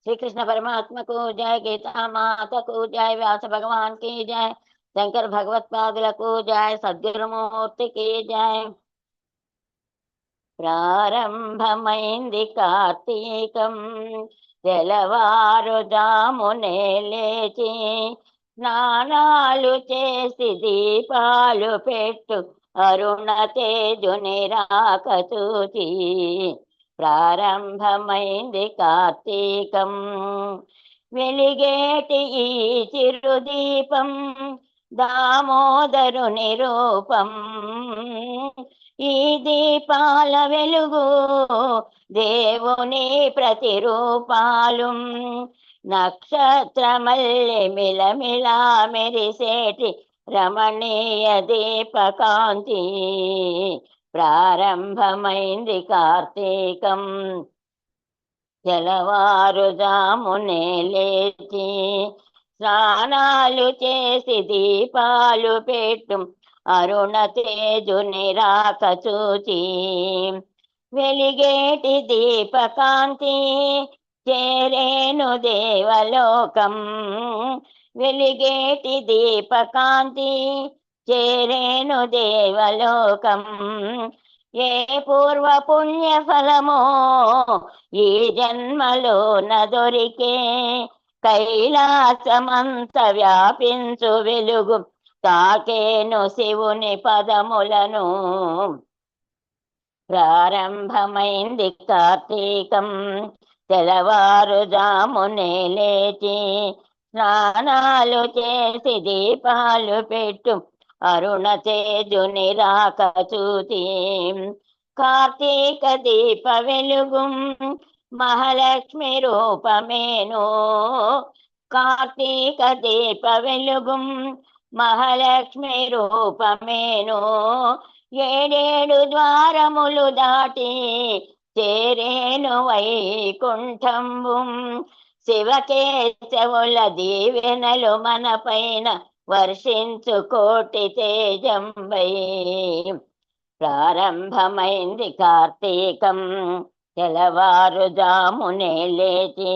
श्री कृष्ण परमात्मा को जय, गीता माता को जय, व्यास भगवान की जय, शंकर भगवत पादुల को जय, सद्गुरुमूर्ति की जय। ప్రారంభమైంది కార్తీకం, తెల్లవారుజామునే లేచి స్నానాలు చేసి దీపాలు పెట్టు అరుణ తేజుని రాక చూచి. ప్రారంభమైంది కార్తీకం, వెలిగేటి ఈ చిరుదీపం దామోదరుని రూపం. ఈ దీపాల వెలుగు దేవుని ప్రతిరూపాలు. నక్షత్రమల్లె మిలమిలా మెరిసేటి రమణీయ దీపకాంతి. ప్రారంభమైంది కార్తీకం, తెల్లవారుజామునే లేచి స్నానాలు చేసి దీపాలు పెట్టు అరుణ తేజుని రాక చూచి. వెలిగేటి దీపకాంతి చేరేను దేవలోకం. వెలిగేటి దీపకాంతి చేరేను దేవలోకం. ఏ పూర్వ పుణ్య ఫలమో ఈ జన్మలోన దొరికే, కైలాసమంత వ్యాపించు వెలుగు తాకేను శివుని పదములను. ప్రారంభమైంది కార్తీకం, తెల్లవారుజామునే లేచి స్నానాలు చేసి దీపాలు పెట్టు అరుణ తేజుని రాక చూచి. కార్తీక దీప వెలుగు మహాలక్ష్మి రూపమేను. కార్తీక దీప వెలుగు మహాలక్ష్మి రూపమేను. ఏడేడు ద్వారములు దాటి చేరేను వైకుంఠంబు. శివకేశవుల దీవెనలు మన పైన వర్షించు కోటి తేజంబై. ప్రారంభమైంది కార్తీకం, తెల్లవారుజామునే లేచి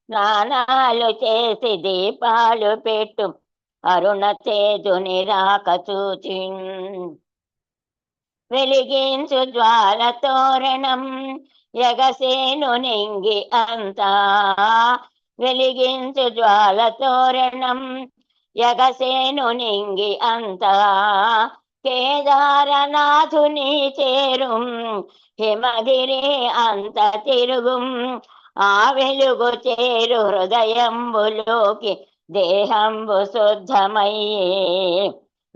స్నానాలు చేసి దీపాలు పెట్టు అరుణ తేజుని రాక చూచి. వెలిగించు జ్వాల తోరణం ఎగసేను నింగి అంతా. వెలిగించు జ్వాల తోరణం ఎగసేను నింగి అంతా. కేదారనాథుని చేరుం హిమగిరి అంత తిరుగుం. ఆ వెలుగు చేరు హృదయంబులోకి దేహంబు శుద్ధమయ్యే.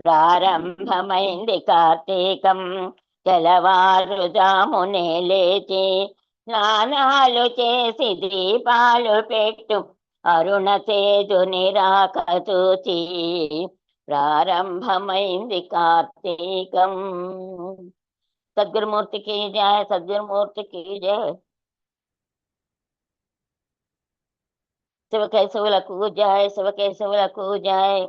ప్రారంభమైంది కార్తీకం, తెల్లవారుజామునే లేచి స్నానాలు చేసి దీపాలు పెట్టు అరుణ తేజుని రాక చూచి. ప్రారంభమైంది కార్తీకం. సద్గురుమూర్తికి జయ, సద్గురుమూర్తికి జయ. శివకేశవులకు జయ, శివకేశవులకు జయ.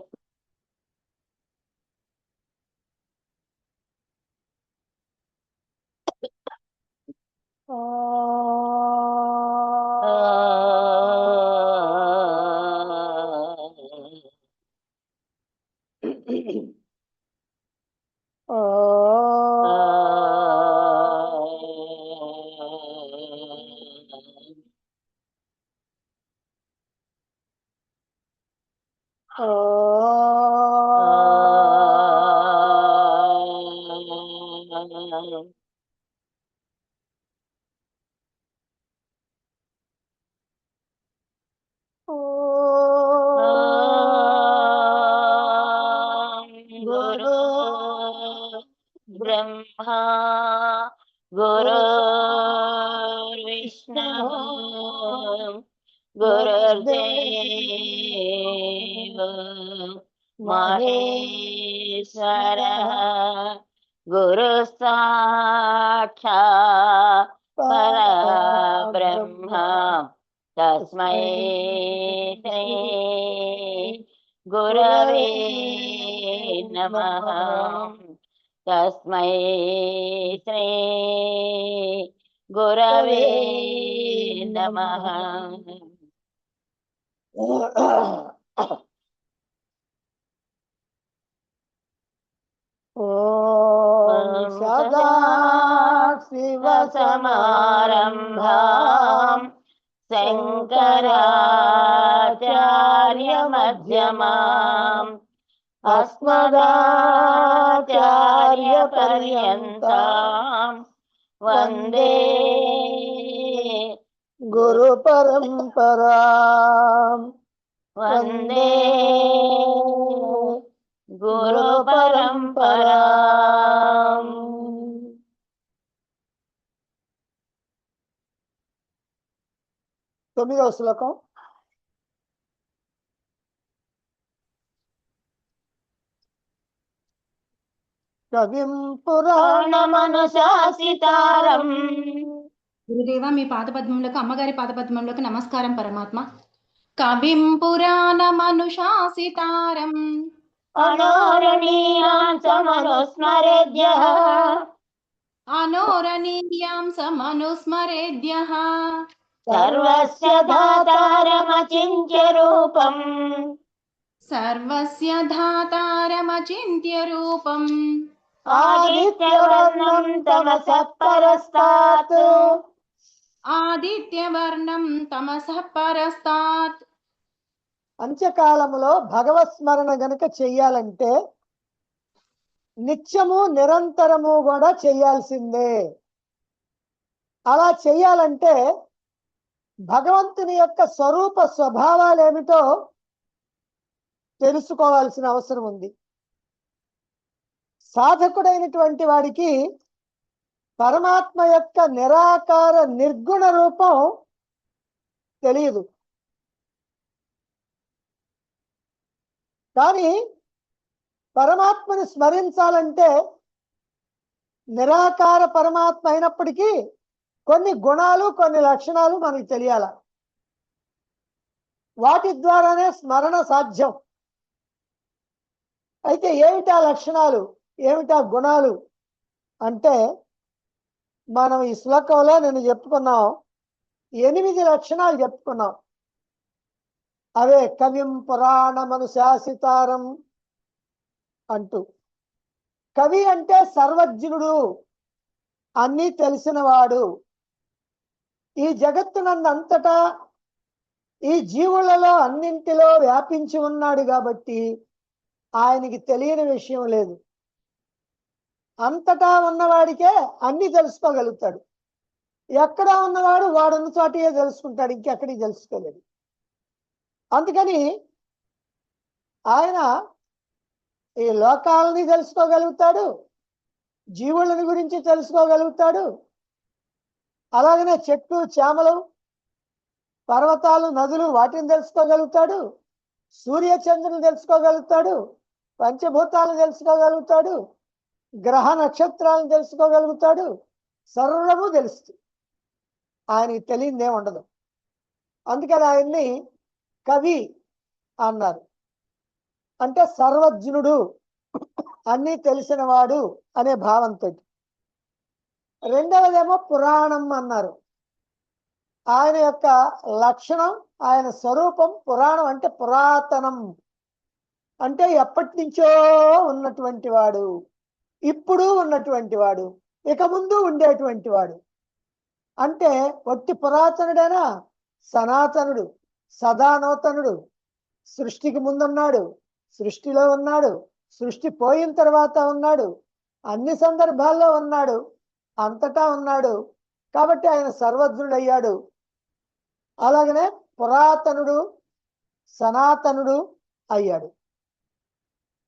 గురు బ్రహ్మా గురుర్విష్ణు గురుర్దేవ మహేశ్వర గురు సాక్షాత్ పరబ్రహ్మ తస్మై శ్రీ గురవే నమః. తస్మై శ్రీ గురవే నమః. ఓం సదా శివ సమారంభాం శంకరాచార్య మధ్యమాం అస్మదాచార్య పర్యంతం వందే గురు పరంపరాం వందే గురు పరంపరాం. తొమ్మిదవ శ్లోకం. కవిం పురాణమనుశాసితారం. గురుదేవ మీ పాదపద్మములకు, అమ్మగారి పాదపద్మములకు నమస్కారం పరమాత్మ. కవిం పురాణమనుశాసితారం అనోరణీయాం సమనుస్మరేద్యః అనోరణీయాం సమనుస్మరేద్యః సర్వస్య ధాతారమచింత్య రూపం సర్వస్య ధాతారమచింత్య రూపం ఆదిత్యవర్ణం తమసః పరస్తాత్ ఆదిత్యవర్ణం తమసః పరస్తాత్. అంత్యకాలములో భగవత్ స్మరణ గనక చెయ్యాలంటే నిత్యము నిరంతరము కూడా చెయ్యాల్సిందే. అలా చెయ్యాలంటే భగవంతుని యొక్క స్వరూప స్వభావాలు ఏమిటో తెలుసుకోవాల్సిన అవసరం ఉంది. సాధకుడైనటువంటి వాడికి పరమాత్మ యొక్క నిరాకార నిర్గుణ రూపం తెలియదు. కానీ పరమాత్మని స్మరించాలంటే నిరాకార పరమాత్మ అయినప్పటికీ కొన్ని గుణాలు, కొన్ని లక్షణాలు మనకి తెలియాల. వాటి ద్వారానే స్మరణ సాధ్యం. అయితే ఏమిటా లక్షణాలు, ఏమిటా గుణాలు అంటే మనం ఈ శ్లోకంలో నేను చెప్పుకున్నాం 8 లక్షణాలు చెప్పుకున్నాం. అవే కవిం పురాణమనుశాసితారం అంటూ. కవి అంటే సర్వజ్ఞుడు, అన్నీ తెలిసినవాడు. ఈ జగత్తునందంతటా ఈ జీవులలో అన్నింటిలో వ్యాపించి ఉన్నాడు కాబట్టి ఆయనకి తెలియని విషయం లేదు. అంతటా ఉన్నవాడికే అన్ని తెలుసుకోగలుగుతాడు. ఎక్కడ ఉన్నవాడు వాడున్న చోటే తెలుసుకుంటాడు, ఇంకెక్కడికి తెలుసుకోలేడు. అందుకని ఆయన ఈ లోకాలని తెలుసుకోగలుగుతాడు, జీవులని గురించి తెలుసుకోగలుగుతాడు, అలాగనే చెట్లు చేమలు పర్వతాలు నదులు వాటిని తెలుసుకోగలుగుతాడు, సూర్యచంద్రుని తెలుసుకోగలుగుతాడు, పంచభూతాలను తెలుసుకోగలుగుతాడు, గ్రహ నక్షత్రాలను తెలుసుకోగలుగుతాడు. సర్వము తెలుస్తుంది, ఆయనకి తెలియదే ఉండదు. అందుకని ఆయన్ని కవి అన్నారు. అంటే సర్వజ్ఞుడు, అన్నీ తెలిసినవాడు అనే భావంతో. రెండవదేమో పురాణం అన్నారు. ఆయన యొక్క లక్షణం, ఆయన స్వరూపం పురాణం అంటే పురాతనం, అంటే ఎప్పటి నుంచో ఉన్నటువంటి వాడు, ఇప్పుడు ఉన్నటువంటి వాడు, ఇక ముందు ఉండేటువంటి వాడు. అంటే ఒట్టి పురాతనుడైనా సనాతనుడు, సదానూతనుడు. సృష్టికి ముందున్నాడు, సృష్టిలో ఉన్నాడు, సృష్టి పోయిన తర్వాత ఉన్నాడు, అన్ని సందర్భాల్లో ఉన్నాడు, అంతటా ఉన్నాడు. కాబట్టి ఆయన సర్వజ్ఞుడయ్యాడు. అలాగనే పురాతనుడు, సనాతనుడు అయ్యాడు.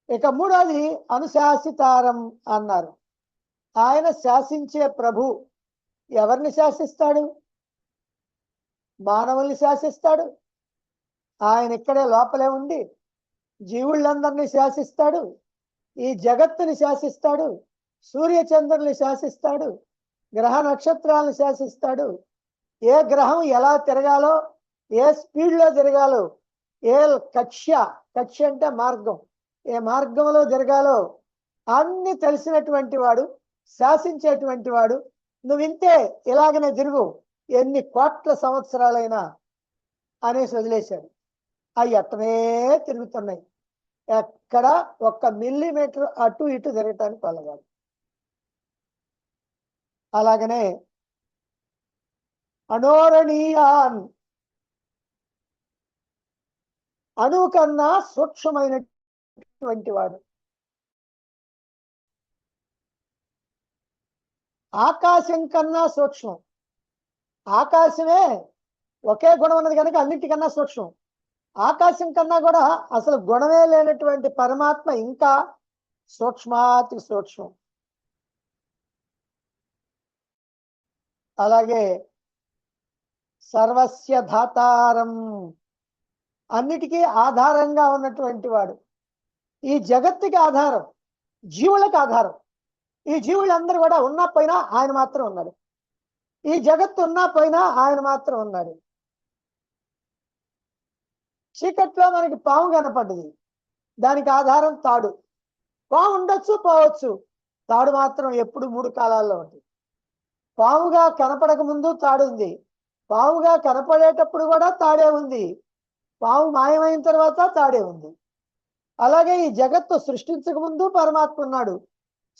ఇక మూడోది అనుశాసితారం అన్నారు. ఆయన శాసించే ప్రభు. ఎవరిని శాసిస్తాడు? మానవుల్ని శాసిస్తాడు. ఆయన ఇక్కడే లోపలే ఉండి జీవుళ్ళందరినీ శాసిస్తాడు, ఈ జగత్తుని శాసిస్తాడు, సూర్యచంద్రుల్ని శాసిస్తాడు, గ్రహ నక్షత్రాలను శాసిస్తాడు. ఏ గ్రహం ఎలా తిరగాలో, ఏ స్పీడ్లో తిరగాలో, ఏ కక్ష్య అంటే మార్గం, ఏ మార్గంలో తిరగాలో అన్ని తెలిసినటువంటి వాడు, శాసించేటువంటి వాడు. నువ్వు ఇంతే, ఇలాగనే తిరుగు, ఎన్ని కోట్ల సంవత్సరాలైనా అనేసి వదిలేశాడు. అవి అట్టనే తిరుగుతున్నాయి. ఎక్కడ 1 మిల్లీమీటర్ అటు ఇటు తిరగటానికి వెళ్ళగాలి. అలాగనే అనోరణీయాన్, అణువు కన్నా సూక్ష్మమైనటువంటి వాడు. ఆకాశం కన్నా సూక్ష్మం. ఆకాశమే ఒకే గుణం ఉన్నది కనుక అన్నిటికన్నా సూక్ష్మం. ఆకాశం కన్నా కూడా అసలు గుణమే లేనటువంటి పరమాత్మ ఇంకా సూక్ష్మాతి సూక్ష్మం. అలాగే సర్వస్య ధాతారం, అన్నిటికీ ఆధారంగా ఉన్నటువంటి వాడు. ఈ జగత్తుకి ఆధారం, జీవులకు ఆధారం. ఈ జీవులందరూ కూడా ఉన్నా పోయినా ఆయన మాత్రం ఉన్నాడు. ఈ జగత్తు ఉన్నా పోయినా ఆయన మాత్రం ఉన్నాడు. చీకట్లో మనకి పాము కనపడ్డది, దానికి ఆధారం తాడు. పాము ఉండొచ్చు పోవచ్చు, తాడు మాత్రం ఎప్పుడు 3 కాలాల్లో ఉంటుంది. పాముగా కనపడక ముందు తాడు ఉంది, పాముగా కనపడేటప్పుడు కూడా తాడే ఉంది, పాము మాయమైన తర్వాత తాడే ఉంది. అలాగే ఈ జగత్తు సృష్టించక ముందు పరమాత్మ ఉన్నాడు,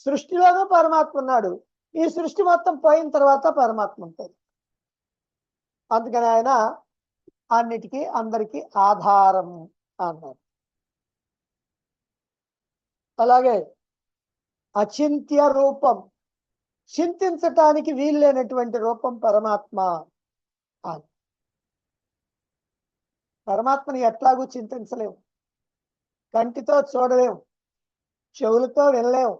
సృష్టిలోనూ పరమాత్మ ఉన్నాడు, ఈ సృష్టి మొత్తం పోయిన తర్వాత పరమాత్మ ఉంటుంది. అందుకని ఆయన అన్నిటికీ అందరికీ ఆధారం అన్నారు. అలాగే అచింత్య రూపం, చింతించటానికి వీల్లేనటువంటి రూపం పరమాత్మ అని. పరమాత్మని ఎట్లాగూ చింతించలేము. కంటితో చూడలేము, చెవులతో వినలేము,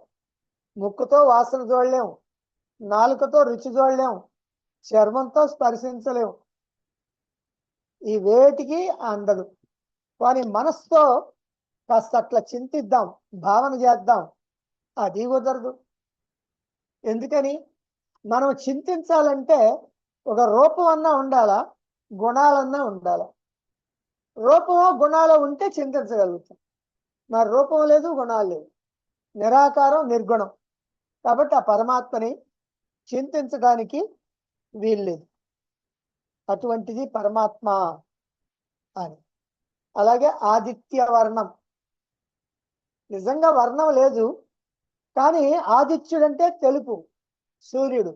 ముక్కుతో వాసన చూడలేము, నాలుకతో రుచి చూడలేము, చర్మంతో స్పర్శించలేము. ఈ వేటికి అందదు. కానీ మనసుతో కాస్త అట్లా చింతిద్దాం, భావన చేద్దాం, అది కుదరదు. ఎందుకని? మనం చింతించాలంటే ఒక రూపం అన్నా ఉండాలా, గుణాలన్నా ఉండాలా. రూపమో గుణాలు ఉంటే చింతించగలుగుతాం. మరి రూపం లేదు, గుణాలు లేవు, నిరాకారం, నిర్గుణం. కాబట్టి ఆ పరమాత్మని చింతించడానికి వీల్లేదు. అటువంటిది పరమాత్మ అని. అలాగే ఆదిత్య వర్ణం, నిజంగా వర్ణం లేదు, కానీ ఆదిత్యుడంటే తెలుపు, సూర్యుడు.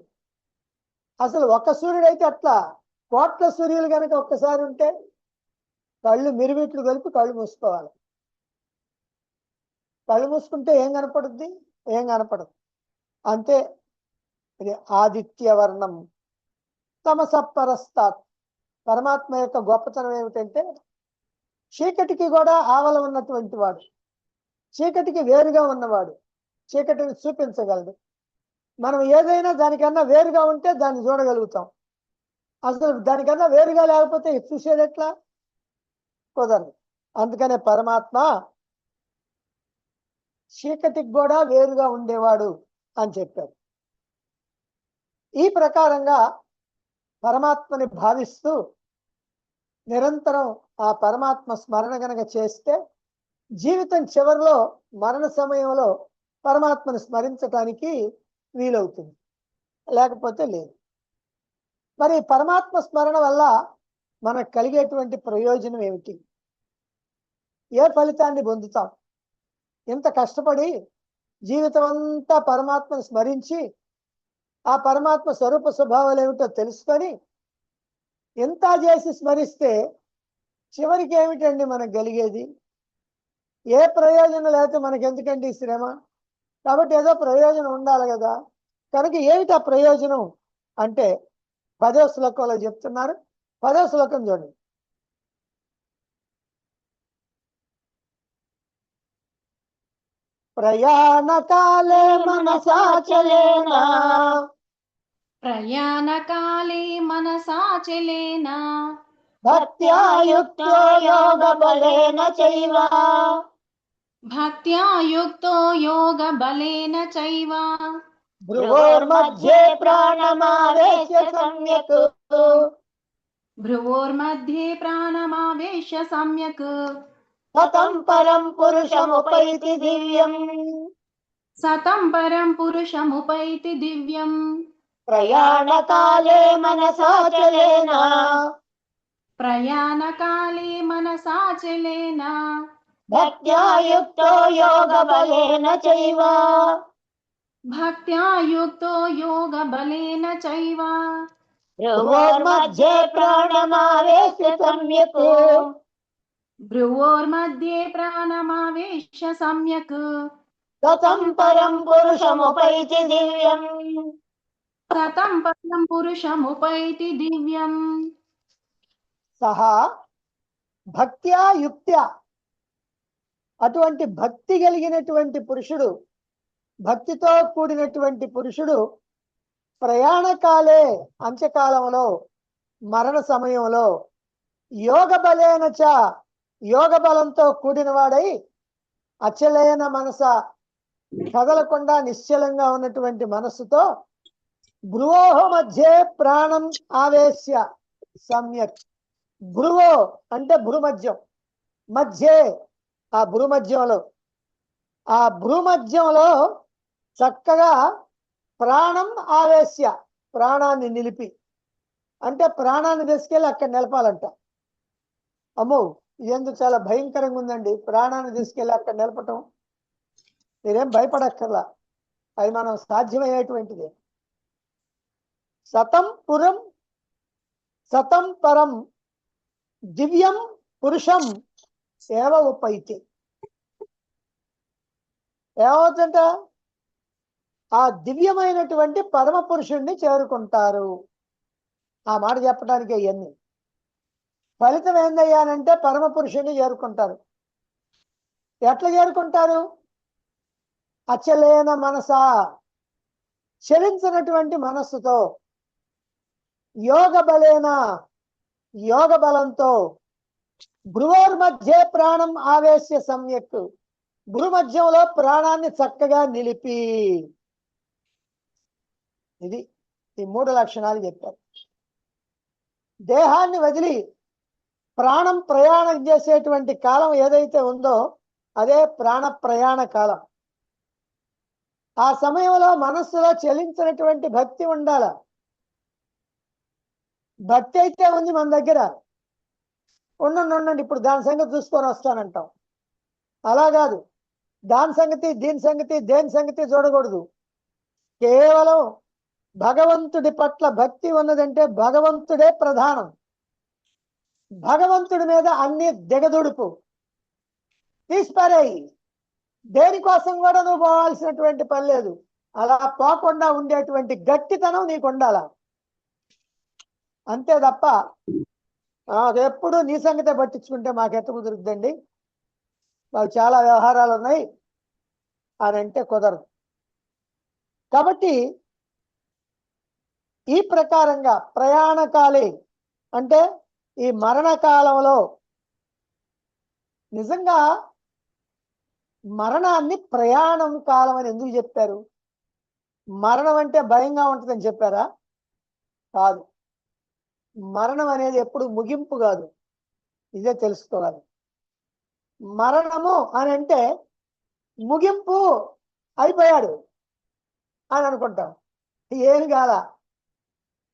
అసలు ఒక సూర్యుడు అయితే అట్లా కోట్ల సూర్యులు కనుక ఒక్కసారి ఉంటే కళ్ళు మిరుమిట్లు కలిపి కళ్ళు మూసుకోవాలి. కళ్ళు మూసుకుంటే ఏం కనపడుద్ది? ఏం కనపడదు. అంతే. ఇది ఆదిత్య వర్ణం. తమసపరస్తాత్, పరమాత్మ యొక్క గొప్పతనం ఏమిటంటే చీకటికి కూడా ఆవల ఉన్నటువంటి వాడు, చీకటికి వేరుగా ఉన్నవాడు, చీకటిని చూపించగలడు. మనం ఏదైనా దానికన్నా వేరుగా ఉంటే దాన్ని చూడగలుగుతాం. అసలు దానికన్నా వేరుగా లేకపోతే చూసేది ఎట్లా? కుదరదు. అందుకనే పరమాత్మ చీకటికి కూడా వేరుగా ఉండేవాడు అని చెప్పారు. ఈ ప్రకారంగా పరమాత్మని భావిస్తూ నిరంతరం ఆ పరమాత్మ స్మరణ గనక చేస్తే జీవితం చివరిలో మరణ సమయంలో పరమాత్మను స్మరించటానికి వీలవుతుంది, లేకపోతే లేదు. మరి పరమాత్మ స్మరణ వల్ల మనకు కలిగేటువంటి ప్రయోజనం ఏమిటి? ఏ ఫలితాన్ని పొందుతాం? ఇంత కష్టపడి జీవితం అంతా పరమాత్మను స్మరించి ఆ పరమాత్మ స్వరూప స్వభావాలు ఏమిటో తెలుసుకొని ఎంత చేసి స్మరిస్తే చివరికి ఏమిటండి మనకు కలిగేది? ఏ ప్రయోజనం లేకపోతే మనకి ఎందుకండి శ్రమ? కాబట్టి ఏదో ప్రయోజనం ఉండాలి కదా. కనుక ఏమిటి ఆ ప్రయోజనం అంటే 10వ శ్లోకంలో చెప్తున్నారు. 10వ శ్లోకం చూడండి. ప్రయాణకాలే మనసాచలేనా, ప్రయాణకాలే మనసాచలేన భక్త్యా యుక్తో యోగ బలేన చైవ, భక్త్యా యుక్తో యోగ బలేన చైవ భ్రువోర్మధ్యే ప్రాణమావేశ్య సమ్యక్, భ్రువోర్मध्ये ప్రాణమావేశ్య సమ్యక్ సతం పరం పురుషముపైతి దివ్యం, సతం పరం పురుషముపైతి దివ్యం. ప్రయాణకాలే మనసాచలేన, ప్రయాణకాలే మనసాచలేన భక్త్యా యుక్తో యోగ బలేన చైవ భక్త్యా యుక్తో యోగ బలేన చైవ భ్రువోర్మధ్యే ప్రాణమావేశ్య సమ్యక్ భ్రువోర్मध्ये ప్రాణమావేశ్య సమ్యక్ గతం పరం పురుషముపైతి దివ్యం సతం పరం పురుషముపైతి దివ్యం సహా భక్త్యా యుక్త్యా, అటువంటి భక్తి కలిగినటువంటి పురుషుడు, భక్తితో కూడినటువంటి పురుషుడు ప్రయాణకాలే, అంత్యకాలంలో, మరణ సమయంలో యోగ బలేన చ, యోగ బలంతో కూడిన వాడై అచలేన మనస, కదలకుండా నిశ్చలంగా ఉన్నటువంటి మనస్సుతో భ్రువోహ మధ్యే ప్రాణం ఆవేశ్య సమ్యక్. భ్రువో అంటే భ్రుమధ్యం, మధ్యే ఆ భ్రుమధ్యంలో, ఆ భ్రుమధ్యంలో చక్కగా ప్రాణం ఆవేశ్య, ప్రాణాన్ని నిలిపి, అంటే ప్రాణాన్ని తీసుకెళ్ళి అక్కడ నిలపాలంట. అమ్మో ఎందుకు చాలా భయంకరంగా ఉందండి ప్రాణాన్ని తీసుకెళ్ళి అక్కడ నిలపటం. మీరేం భయపడక్కర్లా, అది మనం సాధ్యమయ్యేటువంటిది. సతం పురం సతం పరం దివ్యం పురుషం ఏవ ఉపైతి. ఏమవుతుంట? ఆ దివ్యమైనటువంటి పరమ పురుషుణ్ణి చేరుకుంటారు. ఆ మాట చెప్పడానికి ఇవన్నీ ఫలితం ఏందయ్యానంటే పరమ పురుషుణ్ణి చేరుకుంటారు. ఎట్లా చేరుకుంటారు? అచలేన మనస, చలించినటువంటి మనస్సుతో, యోగ బలేన, యోగ బలంతో, భ్రువోర్మధ్యే ప్రాణం ఆవేశ్య సమ్యక్, భ్రుమధ్యంలో ప్రాణాన్ని చక్కగా నిలిపి. ఇది ఈ 3 లక్షణాలు చెప్పారు. దేహాన్ని వదిలి ప్రాణం ప్రయాణం చేసేటువంటి కాలం ఏదైతే ఉందో అదే ప్రాణ ప్రయాణ కాలం. ఆ సమయంలో మనస్సులో చలించినటువంటి భక్తి ఉండాల. భక్తి అయితే ఉంది మన దగ్గర, ఉండండి ఇప్పుడు దాని సంగతి చూసుకొని వస్తానంటాం. అలా కాదు, దాని సంగతి దీని సంగతి దేని సంగతి చూడకూడదు. కేవలం భగవంతుడి పట్ల భక్తి ఉన్నదంటే భగవంతుడే ప్రధానం. భగవంతుడి మీద అన్ని దిగదుడుపు, తీసిపారేయి. దేనికోసం కూడా నువ్వు పోవాల్సినటువంటి పని లేదు. అలా పోకుండా ఉండేటువంటి గట్టితనం నీకు ఉండాల. అంతే తప్ప ఎప్పుడు నీ సంగతే పట్టించుకుంటే మాకెట్ట కుదురుద్దండి, మాకు చాలా వ్యవహారాలు ఉన్నాయి అని అంటే కుదరదు. కాబట్టి ఈ ప్రకారంగా ప్రయాణకాలే అంటే ఈ మరణకాలంలో, నిజంగా మరణాన్ని ప్రయాణం కాలం అని ఎందుకు చెప్పారు? మరణం అంటే భయంగా ఉంటుందని చెప్పారా? కాదు. మరణం అనేది ఎప్పుడు ముగింపు కాదు, ఇదే తెలుసుకోవాలి. మరణము అని అంటే ముగింపు, అయిపోయాడు అని అనుకుంటాం. ఏం కాల,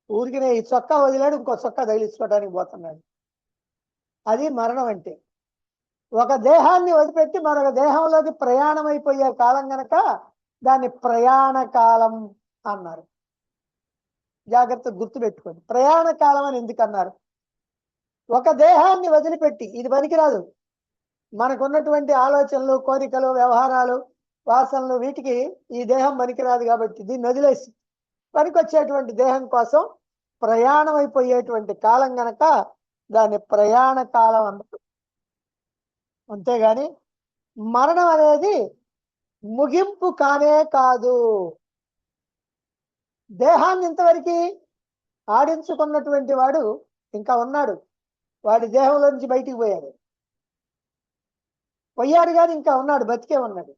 ఊరికినే ఈ చొక్కా వదిలాడు ఇంకో చొక్కా తగిలించుకోవడానికి పోతున్నాడు. అది మరణం అంటే. ఒక దేహాన్ని వదిలిపెట్టి మరొక దేహంలోకి ప్రయాణం అయిపోయే కాలం గనక దాన్ని ప్రయాణ కాలం అన్నారు. జాగ్రత్త గుర్తుపెట్టుకోండి, ప్రయాణ కాలం అని ఎందుకు అన్నారు? ఒక దేహాన్ని వదిలిపెట్టి, ఇది పనికిరాదు, మనకున్నటువంటి ఆలోచనలు, కోరికలు, వ్యవహారాలు, వాసనలు, వీటికి ఈ దేహం పనికిరాదు కాబట్టి దీన్ని వదిలేసి పనికొచ్చేటువంటి దేహం కోసం ప్రయాణం అయిపోయేటువంటి కాలం గనక దాన్ని ప్రయాణ కాలం అన్నారు. అంతేగాని మరణం అనేది ముగింపు కానే కాదు. దేహాన్ని ఇంతవరకు ఆడించుకున్నటువంటి వాడు ఇంకా ఉన్నాడు, వాడి దేహంలో నుంచి బయటికి పోయాడు కానీ ఇంకా ఉన్నాడు, బతికే ఉన్నాడు,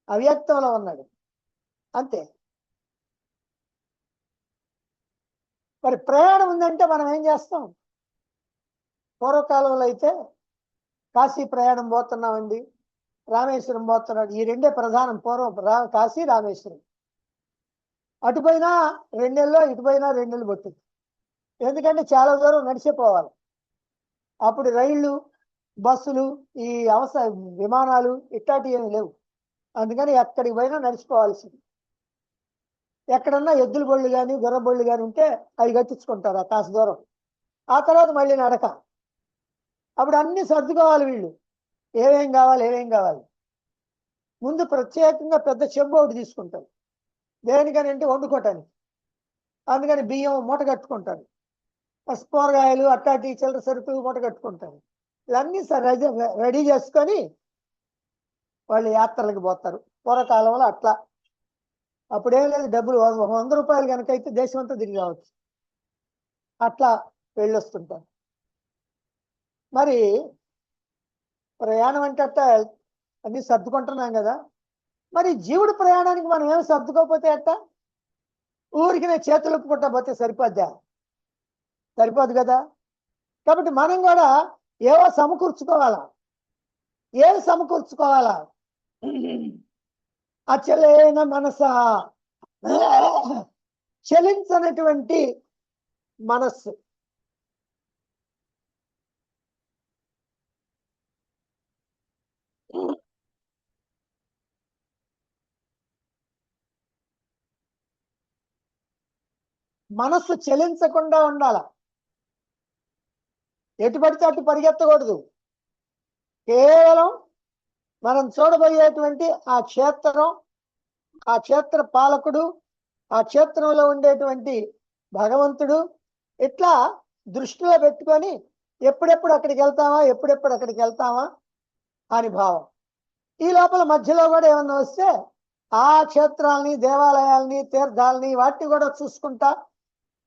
అవ్యక్తంలో ఉన్నాడు, అంతే. మరి ప్రయాణం ఉందంటే మనం ఏం చేస్తాం? పూర్వకాలంలో అయితే కాశీ ప్రయాణం పోతున్నామండి, రామేశ్వరం పోతున్నాడు, ఈ రెండే ప్రధానం. పూర్వం కాశీ రామేశ్వరం, అటుపోయినా 2 నెలలు, ఇటుపోయినా 2 నెలలు పట్టుద్ది. ఎందుకంటే చాలా దూరం నడిచిపోవాలి. అప్పుడు రైళ్ళు, బస్సులు, ఈ విమానాలు ఇట్లాంటివి ఏమి లేవు. అందుకని ఎక్కడికి పోయినా నడిచిపోవాల్సింది. ఎక్కడన్నా ఎద్దుల బళ్ళు కానీ గుర్ర బళ్ళు కానీ ఉంటే అవి కట్టించుకుంటారు ఆ కాస్త దూరం. ఆ తర్వాత మళ్ళీ నడక. అప్పుడు అన్ని సర్దుకోవాలి వీళ్ళు, ఏమేం కావాలి. ముందు ప్రత్యేకంగా పెద్ద చెంబు ఒకటి తీసుకుంటారు. దేనికని అంటే వండుకోవటానికి. అందుకని బియ్యం మూట కట్టుకుంటారు, కూరగాయలు అట్టాటి చిల్లర సరుకులు మూట కట్టుకుంటారు. ఇవన్నీ రెడీ చేసుకొని వాళ్ళు యాత్రలకు పోతారు. పూర్వకాలంలో అట్లా. అప్పుడేం లేదు, డబ్బులు 100 రూపాయలు కనుక అయితే దేశం అంతా తిరిగి రావచ్చు. అట్లా వెళ్ళొస్తుంటారు. మరి ప్రయాణం అంటే అట్ట అన్ని సర్దుకుంటున్నాం కదా. మరి జీవుడు ప్రయాణానికి మనం ఏమి సర్దుకోకపోతే అట్ట ఊరికి నేను చేతులు ఒప్పుకుంటా పోతే సరిపోద్దా? సరిపోదు కదా. కాబట్టి మనం కూడా ఏవో సమకూర్చుకోవాలా. ఏవి సమకూర్చుకోవాలా? అచలైన మనస, చలించనటువంటి మనస్సు. మనస్సు చలించకుండా ఉండాల. ఎటు పడితే అటు పరిగెత్తకూడదు. కేవలం మనం చూడబోయేటువంటి ఆ క్షేత్రం, ఆ క్షేత్ర పాలకుడు, ఆ క్షేత్రంలో ఉండేటువంటి భగవంతుడు, ఇట్లా దృష్టిలో పెట్టుకొని ఎప్పుడెప్పుడు అక్కడికి వెళ్తామా అని భావం. ఈ లోపల మధ్యలో కూడా ఏమన్నా వస్తే ఆ క్షేత్రాలని, దేవాలయాల్ని, తీర్థాలని వాటిని కూడా చూసుకుంటా,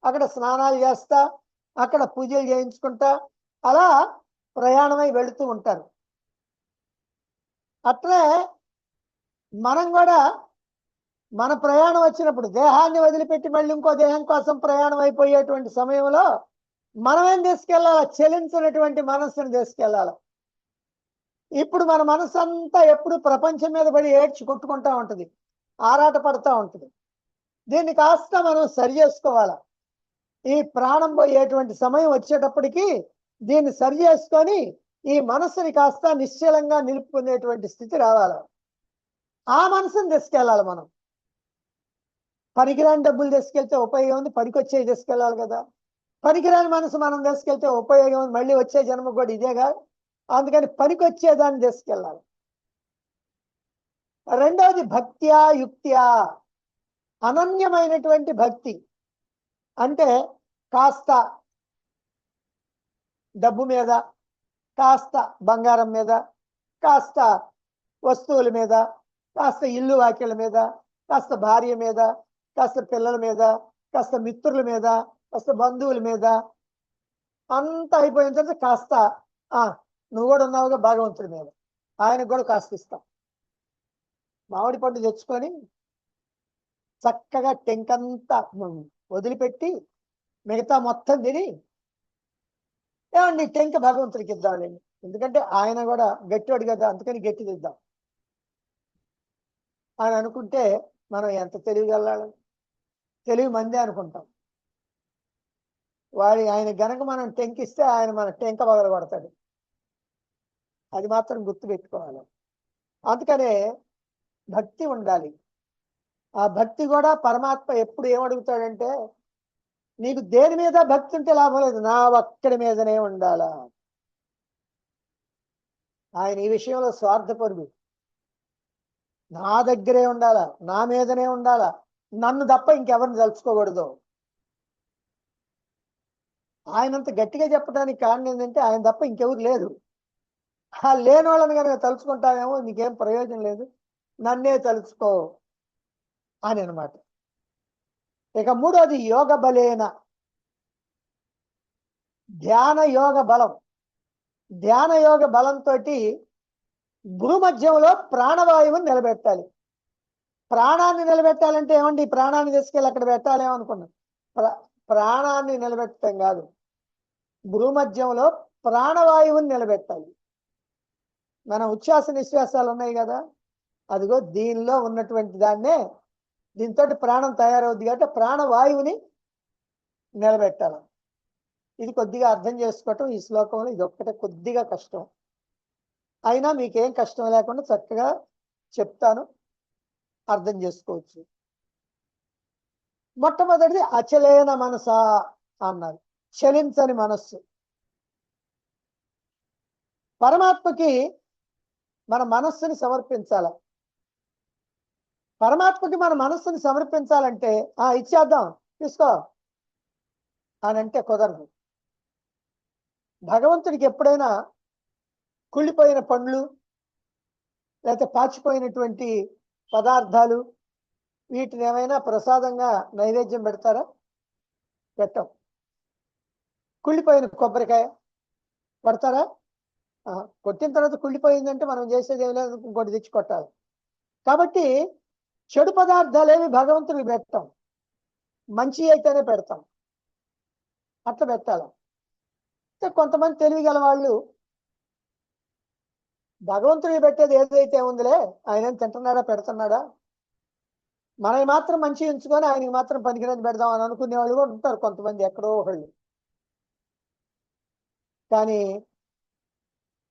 అక్కడ స్నానాలు చేస్తా, అక్కడ పూజలు చేయించుకుంటా అలా ప్రయాణమై వెళుతూ ఉంటారు. అట్లే మనం కూడా మన ప్రయాణం వచ్చినప్పుడు దేహాన్ని వదిలిపెట్టి మళ్ళీ ఇంకో దేహం కోసం ప్రయాణం అయిపోయేటువంటి సమయంలో మనం ఏం తీసుకెళ్ళాలి? చలించినటువంటి మనస్సును తీసుకెళ్ళాలి. ఇప్పుడు మన మనసు అంతా ఎప్పుడు ప్రపంచం మీద పడి ఏడ్చి కొట్టుకుంటా ఉంటుంది, ఆరాట పడుతూ ఉంటుంది. దీన్ని కాస్త మనం సరి చేసుకోవాలా. ఈ ప్రాణం పోయేటువంటి సమయం వచ్చేటప్పటికి దీన్ని సరి చేసుకొని ఈ మనసుని కాస్త నిశ్చలంగా నిలుపుకునేటువంటి స్థితి రావాలి. ఆ మనసుని తీసుకెళ్ళాలి. మనం పనికిరాని డబ్బులు తీసుకెళ్తే ఉపయోగం ఉంది, పనికొచ్చేవి తీసుకెళ్ళాలి కదా. పనికిరాని మనసు మనం తీసుకెళ్తే ఉపయోగం ఉంది, మళ్ళీ వచ్చే జన్మ కూడా ఇదేగా. అందుకని పనికొచ్చేదాన్ని తీసుకెళ్ళాలి. రెండవది భక్త్యా యుక్త్యా, అనన్యమైనటువంటి భక్తి. అంటే కాస్త డబ్బు మీద, కాస్త బంగారం మీద, కాస్త వస్తువుల మీద, కాస్త ఇల్లు వాకిళ్ళ మీద, కాస్త భార్య మీద, కాస్త పిల్లల మీద, కాస్త మిత్రుల మీద, కాస్త బంధువుల మీద అంతా అయిపోయిన తర్వాత కాస్త నువ్వు కూడా ఉన్నావుగా భగవంతుడి మీద, ఆయనకు కూడా కాస్త ఇస్తాం. మామిడి పండు తెచ్చుకొని చక్కగా టెంకంతా వదిలిపెట్టి మిగతా మొత్తం తిని ఏమండి టెంక భగవంతుడికి ఇద్దాంలేండి, ఎందుకంటే ఆయన కూడా గట్టివాడు కదా, అందుకని గట్టిది ఇద్దాం అని అనుకుంటే మనం ఎంత తెలివిగలం, తెలివి మంది అనుకుంటాం. ఆయన గనక మనం టెంకిస్తే ఆయన మన టెంక పగల కొడతాడు. అది మాత్రం గుర్తు పెట్టుకోవాలి. అందుకనే భక్తి ఉండాలి. ఆ భక్తి కూడా పరమాత్మ ఎప్పుడు ఏమడుగుతాడంటే, నీకు దేని మీద భక్తి ఉంటే లాభం లేదు, నా ఒక్కడి మీదనే ఉండాలా. ఆయన ఈ విషయంలో స్వార్థపరుడు. నా దగ్గరే ఉండాలా, నా మీదనే ఉండాలా, నన్ను తప్ప ఇంకెవరిని తలుచుకోకూడదు. ఆయనంత గట్టిగా చెప్పడానికి కారణం ఏంటంటే ఆయన తప్ప ఇంకెవరు లేదు. లేని వాళ్ళని కనుక తలుచుకుంటానేమో నీకేం ప్రయోజనం లేదు, నన్నే తలుచుకో అని అనమాట. ఇక మూడోది యోగ బలేన, ధ్యాన యోగ బలం. ధ్యాన యోగ బలంతో గురు మధ్యంలో ప్రాణవాయువుని నిలబెట్టాలి. ప్రాణాన్ని నిలబెట్టాలంటే ఏమండి, ప్రాణాన్ని తీసుకెళ్ళి అక్కడ పెట్టాలేమో అనుకున్నాం. ప్రాణాన్ని నిలబెట్టడం కాదు, గురు మధ్యంలో ప్రాణవాయువుని నిలబెట్టాలి. మన ఉచ్ఛ్వాస నిశ్వాసాలు ఉన్నాయి కదా, అదిగో దీనిలో ఉన్నటువంటి దాన్నే, దీంతో ప్రాణం తయారవుద్ది కాబట్టి ప్రాణవాయువుని నిలబెట్టాలి. ఇది కొద్దిగా అర్థం చేసుకోవటం ఈ శ్లోకంలో ఇది ఒక్కటే కొద్దిగా కష్టం. అయినా మీకేం కష్టం లేకుండా చక్కగా చెప్తాను, అర్థం చేసుకోవచ్చు. మొట్టమొదటిది అచలేన మనస అన్నారు, చలించని మనస్సు. పరమాత్మకి మన మనస్సుని సమర్పించాల. పరమాత్మకి మన మనస్సుని సమర్పించాలంటే ఇచ్చేద్దాం తీసుకో అని అంటే కుదరదు. భగవంతుడికి ఎప్పుడైనా కుళ్ళిపోయిన పండ్లు లేకపోతే పాచిపోయినటువంటి పదార్థాలు వీటిని ఏమైనా ప్రసాదంగా నైవేద్యం పెడతారా? పెట్టం. కుళ్ళిపోయిన కొబ్బరికాయ కొడతారా? కొట్టిన తర్వాత కుళ్ళిపోయిందంటే మనం చేసేది ఏమి లేదు, ఇంకోటి తెచ్చి కొట్టాలి. కాబట్టి చెడు పదార్థాలేవి భగవంతుడికి పెట్టాం, మంచి అయితేనే పెడతాం. అట్లా పెట్టాలి. కొంతమంది తెలివి గల వాళ్ళు భగవంతుడికి పెట్టేది ఏదైతే ఉందిలే, ఆయన తింటున్నాడా పెడుతున్నాడా, మనకి మాత్రం మంచి ఉంచుకొని ఆయనకి మాత్రం పనికిరని పెడదాం అని అనుకునే వాళ్ళు కూడా ఉంటారు కొంతమంది, ఎక్కడో ఒకళ్ళు. కానీ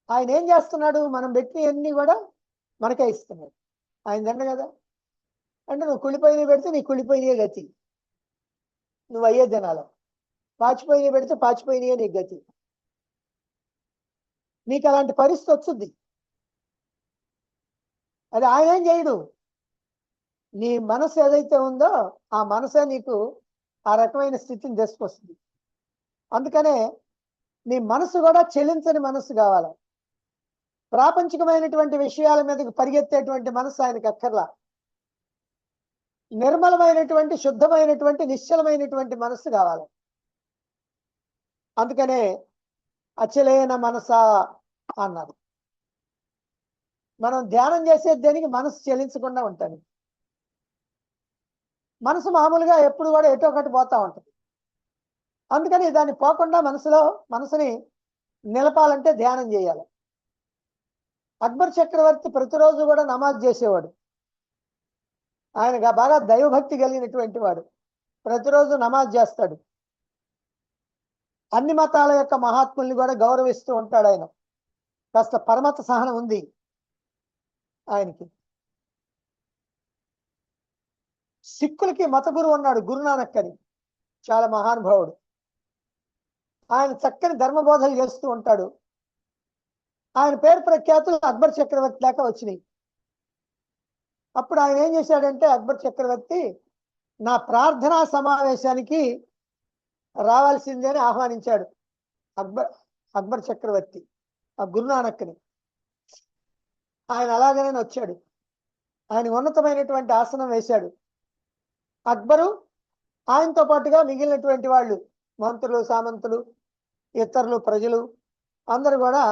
ఆయన ఏం చేస్తున్నాడు? మనం పెట్టినవన్నీ కూడా మనకే ఇస్తున్నాడు. ఆయన దండ కదా. అంటే నువ్వు కుళ్ళిపోయినవి పెడితే నీ కుళ్ళిపోయినయే గతి, నువ్వు అయ్యే జనాలు. పాచిపోయినవి పెడితే పాచిపోయినయే నీ గతి. నీకు అలాంటి పరిస్థితి వచ్చింది. అది ఆయన ఏం చేయడు. నీ మనసు ఏదైతే ఉందో ఆ మనసే నీకు ఆ రకమైన స్థితిని తీసుకొస్తుంది. అందుకనే నీ మనసు కూడా చెలించని మనసు కావాలి. ప్రాపంచికమైనటువంటి విషయాల మీదకి పరిగెత్తేటువంటి మనసు ఆయనకి అక్కర్లా. నిర్మలమైనటువంటి శుద్ధమైనటువంటి నిశ్చలమైనటువంటి మనస్సు కావాలి. అందుకనే అచలేన మనస అన్నారు. మనం ధ్యానం చేసేది దేనికి? మనసు చెలించకుండా ఉంటుంది. మనసు మామూలుగా ఎప్పుడు కూడా ఎటో ఒకటి పోతా ఉంటుంది. అందుకని దాన్ని పోకుండా మనసుని నిలపాలంటే ధ్యానం చేయాలి. అక్బర్ చక్రవర్తి ప్రతిరోజు కూడా నమాజ్ చేసేవాడు. ఆయన బాగా దైవభక్తి కలిగినటువంటి వాడు. ప్రతిరోజు నమాజ్ చేస్తాడు. అన్ని మతాల యొక్క మహాత్ముల్ని కూడా గౌరవిస్తూ ఉంటాడు ఆయన. కాస్త పరమత సహనం ఉంది ఆయనకి. సిక్కులకి మత గురువు ఉన్నాడు గురునానక్ అని, చాలా మహానుభావుడు. ఆయన చక్కని ధర్మబోధలు చేస్తూ ఉంటాడు. ఆయన పేరు ప్రఖ్యాతులు అక్బర్ చక్రవర్తి దాకా వచ్చినాయి. అప్పుడు ఆయన ఏం చేశాడంటే, అక్బర్ చక్రవర్తి నా ప్రార్థనా సమావేశానికి రావాల్సిందే అని ఆహ్వానించాడు అక్బర్ చక్రవర్తి ఆ గురునానక్ని. ఆయన అలాగనే వచ్చాడు. ఆయన ఉన్నతమైనటువంటి ఆసనం వేశాడు. అక్బరు ఆయనతో పాటుగా మిగిలినటువంటి వాళ్ళు, మంత్రులు, సామంతులు, ఇతరులు, ప్రజలు అందరూ కూడా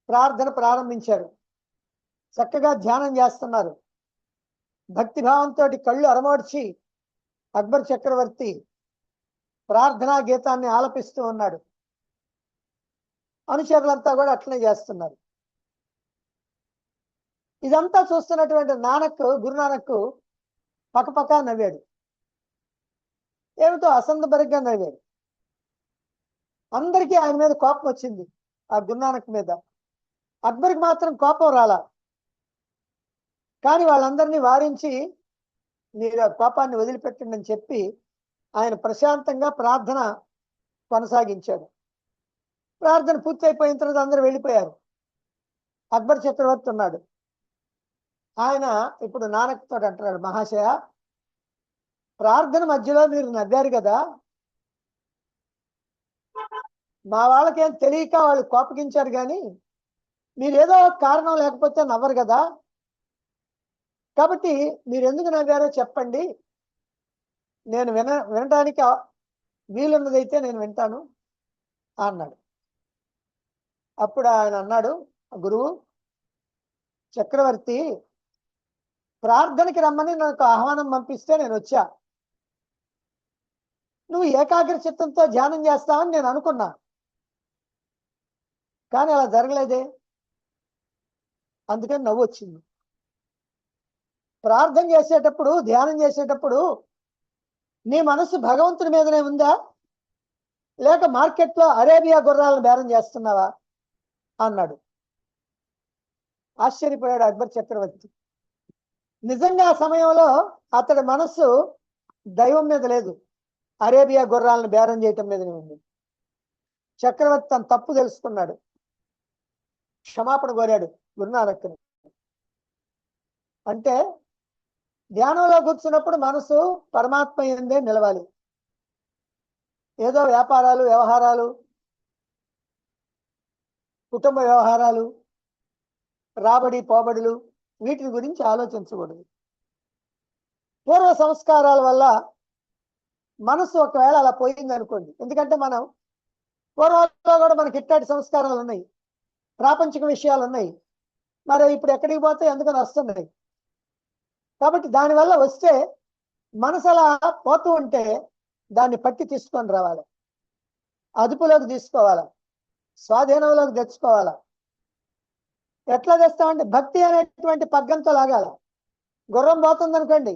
ప్రార్థన ప్రారంభించారు. చక్కగా ధ్యానం చేస్తున్నారు. భక్తిభావంతో కళ్ళు అరమోడ్చి అక్బర్ చక్రవర్తి ప్రార్థనా గీతాన్ని ఆలపిస్తూ ఉన్నాడు. అనుచరులంతా కూడా అట్లనే చేస్తున్నారు. ఇదంతా చూస్తున్నటువంటి గురునానక్ పక్కపక్క నవ్వాడు. ఏమిటో అసందర్భంగా నవ్వాడు. అందరికీ ఆయన మీద కోపం వచ్చింది, ఆ గురునానక్ మీద. అక్బర్కి మాత్రం కోపం రాలా. కానీ వాళ్ళందరినీ వారించి మీరు ఆ కోపాన్ని వదిలిపెట్టండి అని చెప్పి ఆయన ప్రశాంతంగా ప్రార్థన కొనసాగించాడు. ప్రార్థన పూర్తయిపోయిన తర్వాత అందరూ వెళ్ళిపోయారు. అక్బర్ చక్రవర్తి ఉన్నాడు. ఆయన ఇప్పుడు నానక్ తోటి అంటున్నాడు, మహాశయ, ప్రార్థన మధ్యలో మీరు నవ్వారు కదా, మా వాళ్ళకేం తెలియక వాళ్ళు కోపగించారు, కానీ మీరు ఏదో కారణం లేకపోతే నవ్వరు కదా, కాబట్టి మీరు ఎందుకు నవ్వారో చెప్పండి, నేను వినడానికి వీలున్నదైతే నేను వింటాను అన్నాడు. అప్పుడు ఆయన అన్నాడు, గురువు చక్రవర్తి ప్రార్థనకి రమ్మని నాకు ఆహ్వానం పంపిస్తే నేను వచ్చా. నువ్వు ఏకాగ్ర చిత్తంతో ధ్యానం చేస్తావని నేను అనుకున్నా, కానీ అలా జరగలేదే, అందుకని నవ్వు వచ్చింది. ప్రార్థన చేసేటప్పుడు, ధ్యానం చేసేటప్పుడు నీ మనసు భగవంతుడి మీదనే ఉందా, లేక మార్కెట్లో అరేబియా గుర్రాలను బేరం చేస్తున్నావా అన్నాడు. ఆశ్చర్యపోయాడు అక్బర్ చక్రవర్తి. నిజంగా ఆ సమయంలో అతడి మనస్సు దైవం మీద లేదు, అరేబియా గుర్రాలను బేరం చేయటం మీదనే ఉంది. చక్రవర్తి తన తప్పు తెలుసుకున్నాడు, క్షమాపణ కోరాడు గురునానక్ని. అంటే ధ్యానంలో కూర్చున్నప్పుడు మనసు పరమాత్మ ఎందే నిలవాలి. ఏదో వ్యాపారాలు, వ్యవహారాలు, కుటుంబ వ్యవహారాలు, రాబడి పోబడులు, వీటిని గురించి ఆలోచించకూడదు. పూర్వ సంస్కారాల వల్ల మనసు ఒకవేళ అలా పోయింది అనుకోండి. ఎందుకంటే మనం పూర్వంలో కూడా మనకి ఇట్లాంటి సంస్కారాలు ఉన్నాయి, ప్రాపంచిక విషయాలు ఉన్నాయి. మరి ఇప్పుడు ఎక్కడికి పోతే ఎందుకని వస్తున్నాయి. కాబట్టి దానివల్ల వస్తే మనసు అలా పోతూ ఉంటే దాన్ని పట్టి తీసుకొని రావాలి, అదుపులోకి తీసుకోవాలా, స్వాధీనంలోకి తెచ్చుకోవాలా. ఎట్లా తెస్తామంటే భక్తి అనేటువంటి పగ్గంతో లాగాల. గుర్రం పోతుంది అనుకోండి,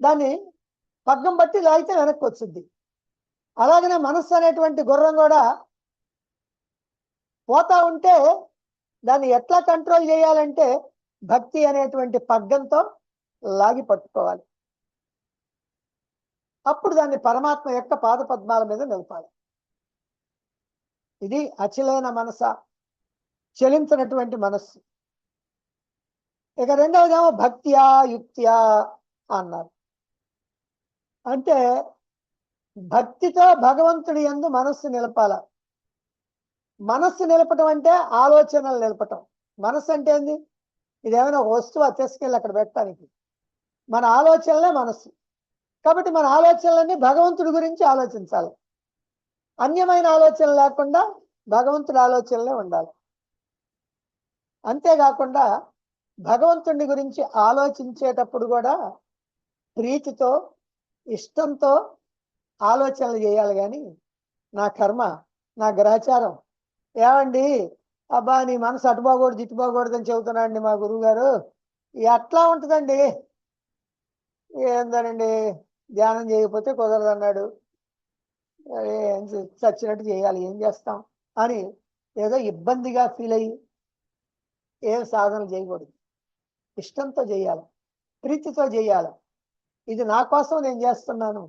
దాన్ని పగ్గం బట్టి లాగితే వెనక్కి వచ్చింది. అలాగనే మనస్సు అనేటువంటి గుర్రం కూడా పోతా ఉంటే దాన్ని ఎట్లా కంట్రోల్ చేయాలంటే భక్తి అనేటువంటి పగ్గంతో లాగి పట్టుకోవాలి. అప్పుడు దాన్ని పరమాత్మ యొక్క పాదపద్మాల మీద నిలపాలి. ఇది అచలైన మనస, చలించినటువంటి మనస్సు. ఇక రెండవదేమో భక్త్యా యుక్త్యా అన్నారు. అంటే భక్తితో భగవంతుడి యందు మనస్సు నిలపాల. మనస్సు నిలపటం అంటే ఆలోచనలు నిలపటం. మనస్సు అంటే ఏంది? ఇదేమైనా ఒక వస్తువు తీసుకెళ్ళి అక్కడ పెట్టడానికి. మన ఆలోచనలే మనస్సు. కాబట్టి మన ఆలోచనలన్నీ భగవంతుడి గురించి ఆలోచించాలి. అన్యమైన ఆలోచనలు లేకుండా భగవంతుడి ఆలోచనలే ఉండాలి. అంతేకాకుండా భగవంతుడి గురించి ఆలోచించేటప్పుడు కూడా ప్రీతితో, ఇష్టంతో ఆలోచనలు చేయాలి. కానీ నా కర్మ, నా గ్రహచారం, ఏమండి అబ్బా నీ మనసు అటుపోకూడదు ఇటుపోకూడదు అని చెబుతున్నాండి మా గురువు గారు, ఎట్లా ఉంటుందండి, ఏందనండి ధ్యానం చేయకపోతే కుదరదన్నాడు, చచ్చినట్టు చేయాలి, ఏం చేస్తాం అని ఏదో ఇబ్బందిగా ఫీల్ అయ్యి ఏం సాధన చేయకూడదు. ఇష్టంతో చేయాలి, ప్రీతితో చేయాలి. ఇది నా కోసం నేను చేస్తున్నాను,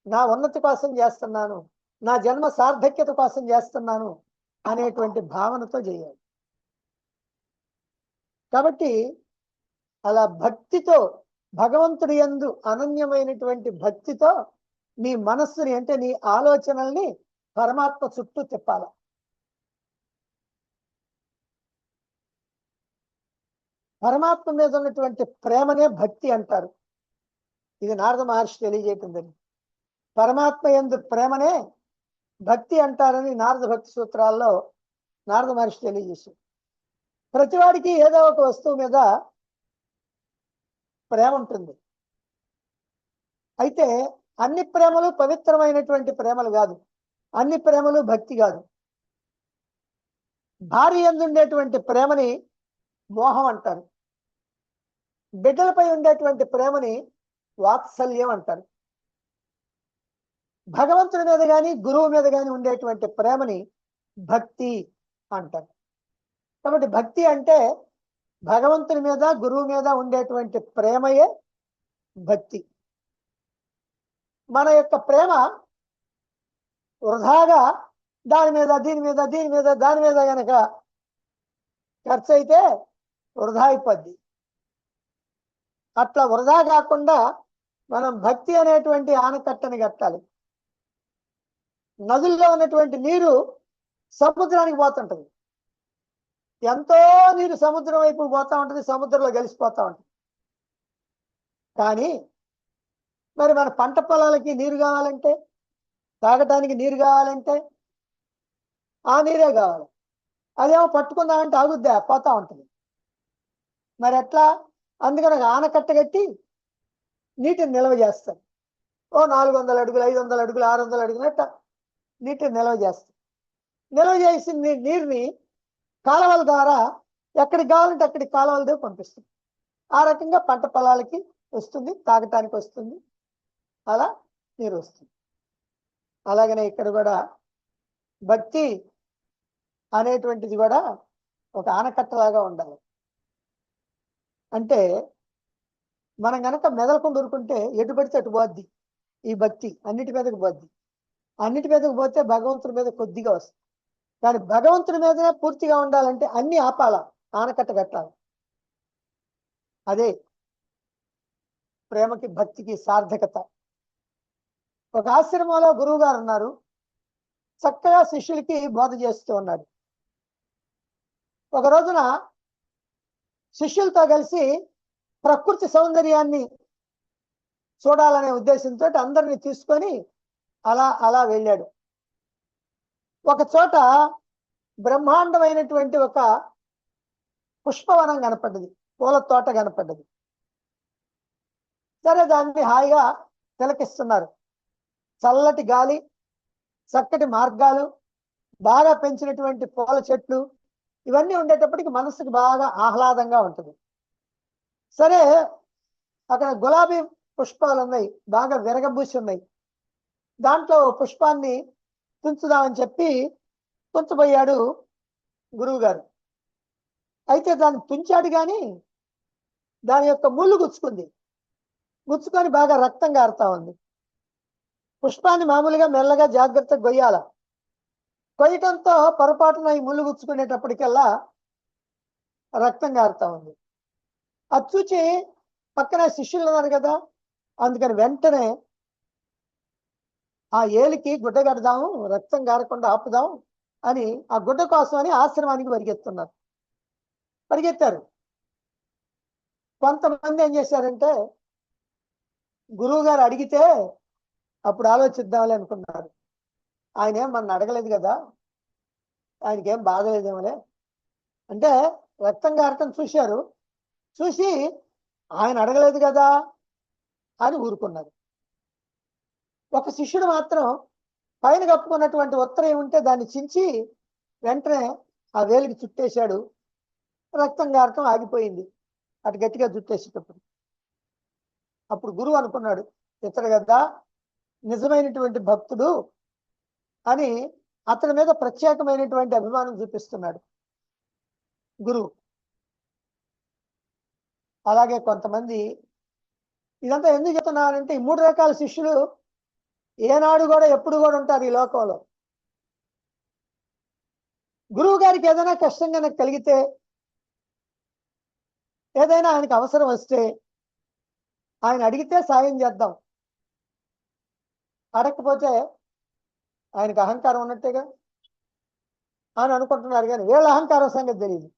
నా ఉన్నతి కోసం చేస్తున్నాను, నా జన్మ సార్థక్యత కోసం చేస్తున్నాను అనేటువంటి భావనతో చేయాలి. కాబట్టి అలా భక్తితో, భగవంతుడి యందు అనన్యమైనటువంటి భక్తితో నీ మనస్సుని, అంటే నీ ఆలోచనల్ని పరమాత్మ చుట్టూ తిప్పాల. పరమాత్మ మీద ఉన్నటువంటి ప్రేమనే భక్తి అంటారు. ఇది నారద మహర్షి తెలియజేయటందని. పరమాత్మ యందు ప్రేమనే భక్తి అంటారని నారద భక్తి సూత్రాల్లో నారద మహర్షి తెలియజేశారు. ప్రతివాడికి ఏదో ఒక వస్తువు మీద ప్రేమ ఉంటుంది. అయితే అన్ని ప్రేమలు పవిత్రమైనటువంటి ప్రేమలు కాదు, అన్ని ప్రేమలు భక్తి కాదు. భార్య యందు ఉండేటువంటి ప్రేమని మోహం అంటారు, బిడ్డలపై ఉండేటువంటి ప్రేమని వాత్సల్యం అంటారు. భగవంతుడి మీద కానీ గురువు మీద కానీ ఉండేటువంటి ప్రేమని భక్తి అంటారు. కాబట్టి భక్తి అంటే భగవంతుని మీద గురువు మీద ఉండేటువంటి ప్రేమయే భక్తి. మన యొక్క ప్రేమ వృధాగా దాని మీద దీని మీద దీని మీద దాని మీద కనుక ఖర్చు అయితే వృధా అయిపోద్ది. అట్లా వృధా కాకుండా మనం భక్తి అనేటువంటి ఆనకట్టని కట్టాలి. నదుల్లో ఉన్నటువంటి నీరు సముద్రానికి పోతుంటది, ఎంతో నీరు సముద్రం వైపు పోతా ఉంటుంది, సముద్రంలో కలిసిపోతా ఉంటుంది. కానీ మరి మన పంట పొలాలకి నీరు కావాలంటే, తాగటానికి నీరు కావాలంటే ఆ నీరే కావాలి. అదేమో పట్టుకుందామంటే ఆగుద్దా, పోతా ఉంటుంది. మరి ఎట్లా? అందుకని ఆనకట్ట కట్టి నీటిని నిల్వ చేస్తారు. ఓ 400 అడుగులు, 500 అడుగులు, 600 అడుగులు అట్లా నీటిని నిల్వ చేస్తారు. నిల్వ చేసిన నీరుని కాలువల ద్వారా ఎక్కడికి కావాలంటే అక్కడికి కాలువలతో పంపిస్తుంది. ఆ రకంగా పంట పొలాలకి వస్తుంది, తాగటానికి వస్తుంది, అలా నీరు వస్తుంది. అలాగనే ఇక్కడ కూడా భక్తి అనేటువంటిది కూడా ఒక ఆనకట్టలాగా ఉండాలి. అంటే మనం గనక మెదలకుండా ఊరుకుంటే ఎటు పడితే అటు పోద్ది. ఈ భక్తి అన్నిటి మీదకి పోద్ది. అన్నిటి మీదకి పోతే భగవంతుడి మీద కొద్దిగా వస్తుంది. కానీ భగవంతుడి మీదనే పూర్తిగా ఉండాలంటే అన్ని ఆపాల, ఆనకట్ట కట్టాలి. అదే ప్రేమకి భక్తికి సార్థకత. ఒక ఆశ్రమంలో గురువు గారు ఉన్నారు. చక్కగా శిష్యులకి బోధ చేస్తూ ఉన్నాడు. ఒక రోజున శిష్యులతో కలిసి ప్రకృతి సౌందర్యాన్ని చూడాలనే ఉద్దేశంతో అందరిని తీసుకొని అలా అలా వెళ్ళాడు. ఒక చోట బ్రహ్మాండమైనటువంటి ఒక పుష్పవనం కనపడ్డది, పూల తోట కనపడ్డది. సరే, దాన్ని హాయిగా తిలకిస్తున్నారు. చల్లటి గాలి, చక్కటి మార్గాలు, బాగా పెంచినటువంటి పూల చెట్లు, ఇవన్నీ ఉండేటప్పటికి మనసుకు బాగా ఆహ్లాదంగా ఉంటుంది. సరే, అక్కడ గులాబీ పుష్పాలు ఉన్నాయి, బాగా విరగబూసి ఉన్నాయి. దాంట్లో పుష్పాన్ని తుంచుదామని చెప్పి తుంచబోయాడు గురువు గారు. అయితే దాన్ని తుంచాడు కానీ దాని యొక్క ముళ్ళు గుచ్చుకుంది. గుచ్చుకొని బాగా రక్తం కారుతా ఉంది. పుష్పాన్ని మామూలుగా మెల్లగా జాగ్రత్తగా గొయ్యాల. కొయ్యటంతో పొరపాటున ఈ ముళ్ళు గుచ్చుకునేటప్పటికల్లా రక్తం కారుతా ఉంది. అది చూచి పక్కన శిష్యులు ఉన్నారు కదా, అందుకని వెంటనే ఆ ఏలికి గుడ్డ కడదాము, రక్తం కారకుండా ఆపుదాం అని ఆ గుడ్డ కోసమని ఆశ్రమానికి పరిగెత్తారు. కొంతమంది ఏం చేశారంటే గురువు గారు అడిగితే అప్పుడు ఆలోచిద్దామని అనుకున్నారు. ఆయన ఏం మన అడగలేదు కదా, ఆయనకేం బాధలేదేమోలే అంటే రక్తం కారటం చూశారు. చూసి ఆయన అడగలేదు కదా అని ఊరుకున్నారు. ఒక శిష్యుడు మాత్రం పైన కప్పుకున్నటువంటి ఉత్తరం ఉంటే దాన్ని చించి వెంటనే ఆ వేలికి చుట్టేశాడు. రక్తం కారటం ఆగిపోయింది అటు గట్టిగా చుట్టేసేటప్పుడు. అప్పుడు గురువు అనుకున్నాడు, ఇతడు కదా నిజమైనటువంటి భక్తుడు అని అతని మీద ప్రత్యేకమైనటువంటి అభిమానం చూపిస్తున్నాడు గురువు. అలాగే కొంతమంది, ఇదంతా ఎందుకు చెప్తున్నానంటే ఈ 3 రకాల శిష్యులు ఏనాడు కూడా ఎప్పుడు కూడా ఉంటారు ఈ లోకంలో. గురువు గారికి ఏదైనా కష్టం కనుక కలిగితే, ఏదైనా ఆయనకు అవసరం వస్తే ఆయన అడిగితే సాయం చేద్దాం, అడగకపోతే ఆయనకు అహంకారం ఉన్నట్టేగా అని అనుకుంటున్నారు. కానీ వీళ్ళ అహంకారం సంగతి తెలియదు.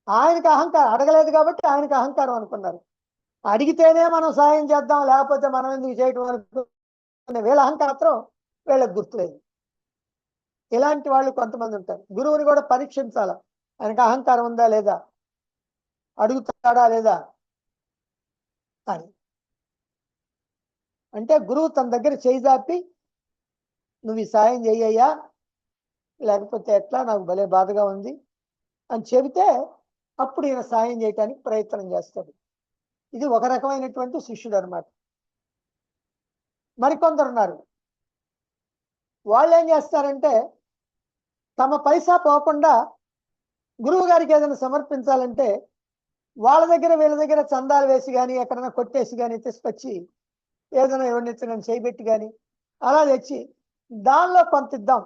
ఆయనకు అహంకారం, అడగలేదు కాబట్టి ఆయనకు అహంకారం అనుకున్నారు. అడిగితేనే మనం సాయం చేద్దాం, లేకపోతే మనం ఎందుకు చేయటం అనుకునే వీళ్ళ అహంకారం వీళ్ళకి గుర్తులేదు. ఇలాంటి వాళ్ళు కొంతమంది ఉంటారు. గురువుని కూడా పరీక్షించాల, ఆయనకు అహంకారం ఉందా లేదా, అడుగుతాడా లేదా అని. అంటే గురువు తన దగ్గర చేయి జాపి నువ్వు ఈ సాయం చెయ్యయ్యా, లేకపోతే ఎట్లా, నాకు భలే బాధగా ఉంది అని చెబితే అప్పుడు ఈయన సాయం చేయటానికి ప్రయత్నం చేస్తాడు. ఇది ఒక రకమైనటువంటి శిష్యుడు అనమాట. మరికొందరు ఉన్నారు, వాళ్ళు ఏం చేస్తారంటే తమ పైసా పోకుండా గురువు గారికి ఏదైనా సమర్పించాలంటే వాళ్ళ దగ్గర వీళ్ళ దగ్గర చందాలు వేసి కానీ ఎక్కడైనా కొట్టేసి కానీ తీసుకొచ్చి ఏదైనా ఎవరిని చేయబెట్టి కానీ అలా తెచ్చి దానిలో కొంత ఇద్దాం,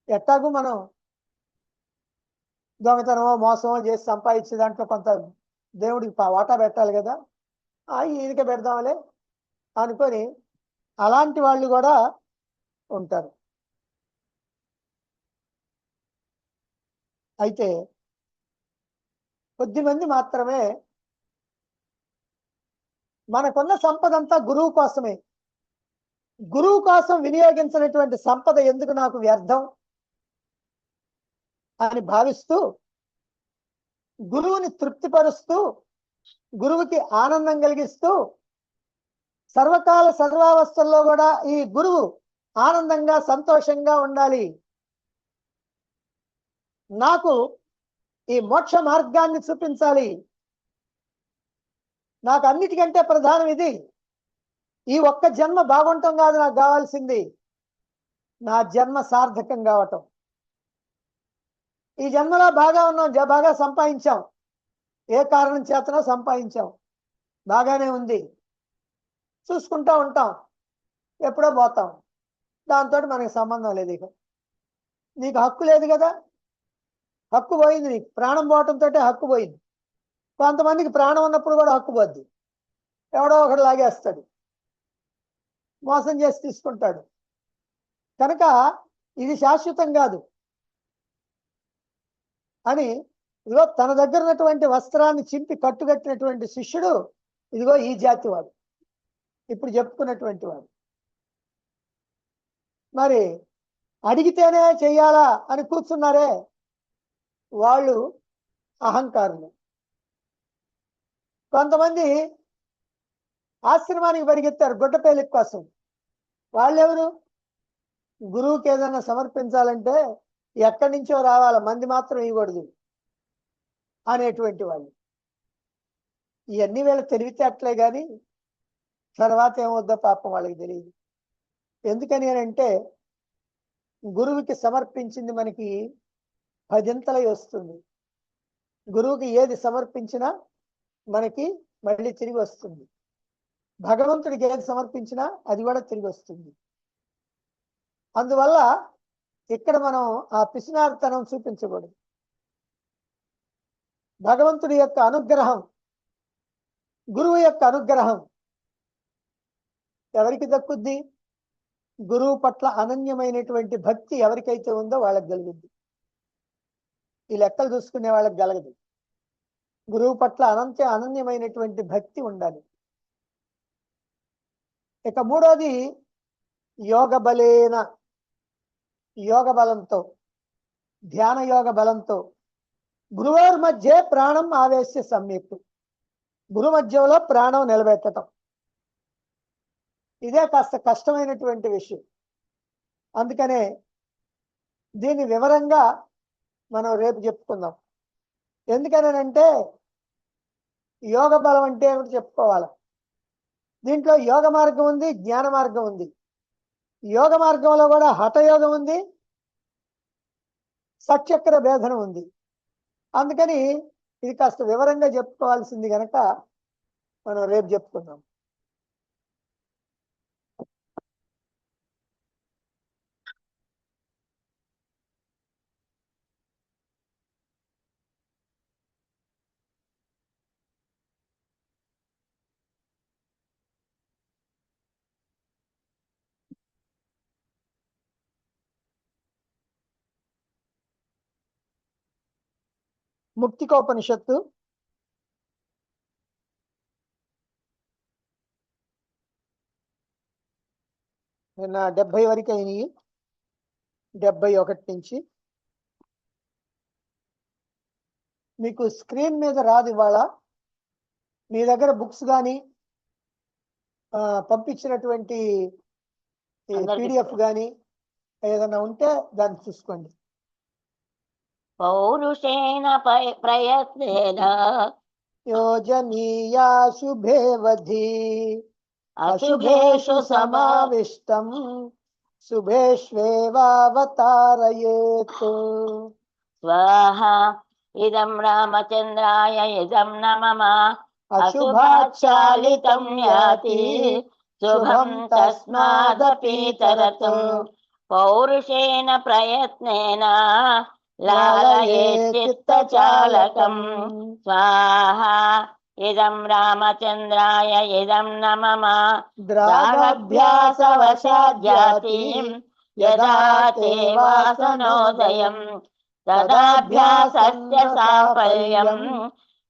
ఎట్టాగు మనం దొంగతనమో మోసమో చేసి సంపాదించే దాంట్లో కొంత దేవుడికి వాటా పెట్టాలి కదా, ఈయనకే పెడదాంలే అనుకొని అలాంటి వాళ్ళు కూడా ఉంటారు. అయితే కొద్దిమంది మాత్రమే మనకున్న సంపద అంతా గురువు కోసమే, గురువు కోసం వినియోగించినటువంటి సంపద ఎందుకు నాకు వ్యర్థం అని భావిస్తూ గురువుని తృప్తిపరుస్తూ గురువుకి ఆనందం కలిగిస్తూ సర్వకాల సర్వావస్థల్లో కూడా ఈ గురువు ఆనందంగా సంతోషంగా ఉండాలి, నాకు ఈ మోక్ష మార్గాన్ని చూపించాలి, నాకు అన్నిటికంటే ప్రధానం ఇది ఈ ఒక్క జన్మ బాగుంటాం కాదు నాకు కావాల్సింది, నా జన్మ సార్థకం కావటం. ఈ జన్మలో బాగా ఉన్నాం, బాగా సంపాదించాం, ఏ కారణం చేతనో సంపాదించాం, బాగానే ఉంది, చూసుకుంటా ఉంటాం, ఎప్పుడో పోతాం, దాంతో మనకి సంబంధం లేదు. ఇక నీకు హక్కు లేదు కదా, హక్కు పోయింది, నీకు ప్రాణం పోవటంతో హక్కు పోయింది. కొంతమందికి ప్రాణం ఉన్నప్పుడు కూడా హక్కు పోద్ది, ఎవడో ఒకడు లాగేస్తాడు, మోసం చేసి తీసుకుంటాడు. కనుక ఇది శాశ్వతం కాదు అని ఇదిగో తన దగ్గర ఉన్నటువంటి వస్త్రాన్ని చింపి కట్టుకట్టినటువంటి శిష్యుడు ఇదిగో ఈ జాతి వాడు, ఇప్పుడు చెప్పుకున్నటువంటి వాడు. మరి అడిగితేనే చెయ్యాలా అని కూర్చున్నారే వాళ్ళు అహంకారులు. కొంతమంది ఆశ్రమానికి పరిగెత్తారు గుడ్డపేలిక కోసం, వాళ్ళెవరు? గురువుకి ఏదైనా సమర్పించాలంటే ఎక్కడి నుంచో రావాల, మంది మాత్రం ఇవ్వకూడదు అనేటువంటి వాళ్ళు. ఇవన్నీ వీళ్ళ తెలివితేటలే కానీ తర్వాత ఏమవుద్దో పాపం వాళ్ళకి తెలియదు. ఎందుకని అంటే గురువుకి సమర్పించింది మనకి 10 వస్తుంది. గురువుకి ఏది సమర్పించినా మనకి మళ్ళీ తిరిగి వస్తుంది. భగవంతుడికి ఏది సమర్పించినా అది కూడా తిరిగి వస్తుంది. అందువల్ల ఇక్కడ మనం ఆ పిసినారితనం చూపించకూడదు. భగవంతుడి యొక్క అనుగ్రహం, గురువు యొక్క అనుగ్రహం ఎవరికి దక్కుద్ది? గురువు పట్ల అనన్యమైనటువంటి భక్తి ఎవరికైతే ఉందో వాళ్ళకి కలుగుద్ది. ఈ లెక్కలు చూసుకునే వాళ్ళకి కలగదు. గురువు పట్ల అనన్యమైనటువంటి భక్తి ఉండాలి. ఇక మూడోది యోగ బలేన, యోగ బలంతో, ధ్యాన యోగ బలంతో గురువారి మధ్య ప్రాణం ఆవేశ్య సమ్యక్, గురు మధ్యలో ప్రాణం నిలబెట్టడం. ఇదే కాస్త కష్టమైనటువంటి విషయం. అందుకనే దీన్ని వివరంగా మనం రేపు చెప్పుకుందాం. ఎందుకనంటే యోగ బలం అంటే ఏమిటి చెప్పుకోవాలి. దీంట్లో యోగ మార్గం ఉంది, జ్ఞాన మార్గం ఉంది. యోగ మార్గంలో కూడా హఠయోగం ఉంది, సచక్ర భేదనం ఉంది. అందుకని ఇది కాస్త వివరంగా చెప్పుకోవాల్సింది కనుక మనం రేపు చెప్పుకుందాం. ముక్తికోపనిషత్తు నిన్న 70 వరకు అయినాయి. 71 నుంచి మీకు స్క్రీన్ మీద రాదు ఇవాళ. మీ దగ్గర బుక్స్ కానీ పంపించినటువంటి PDF కానీ ఏదైనా ఉంటే దాన్ని చూసుకోండి. పౌరుషేణ ప్రయత్నేన యోజనీయా శుభేవధి అశుభేషు సమావిష్టం శుభేష్వేవావతారయేత్. స్వాహా ఇదం రామచంద్రాయ ఇదం నమః అశుభాచాలితం యాతి శుభం తస్మాదపి తరతు పౌరుషేణ ప్రయత్నేన లాలయేత్ చిత్తచాలకం. స్వాహా ఇదం రామచంద్రాయ ఇదం నమః ద్రాగభ్యాసవశాద్యాతిం యదా తే వాసనోదయం తదాభ్యాసస్య సాఫల్యం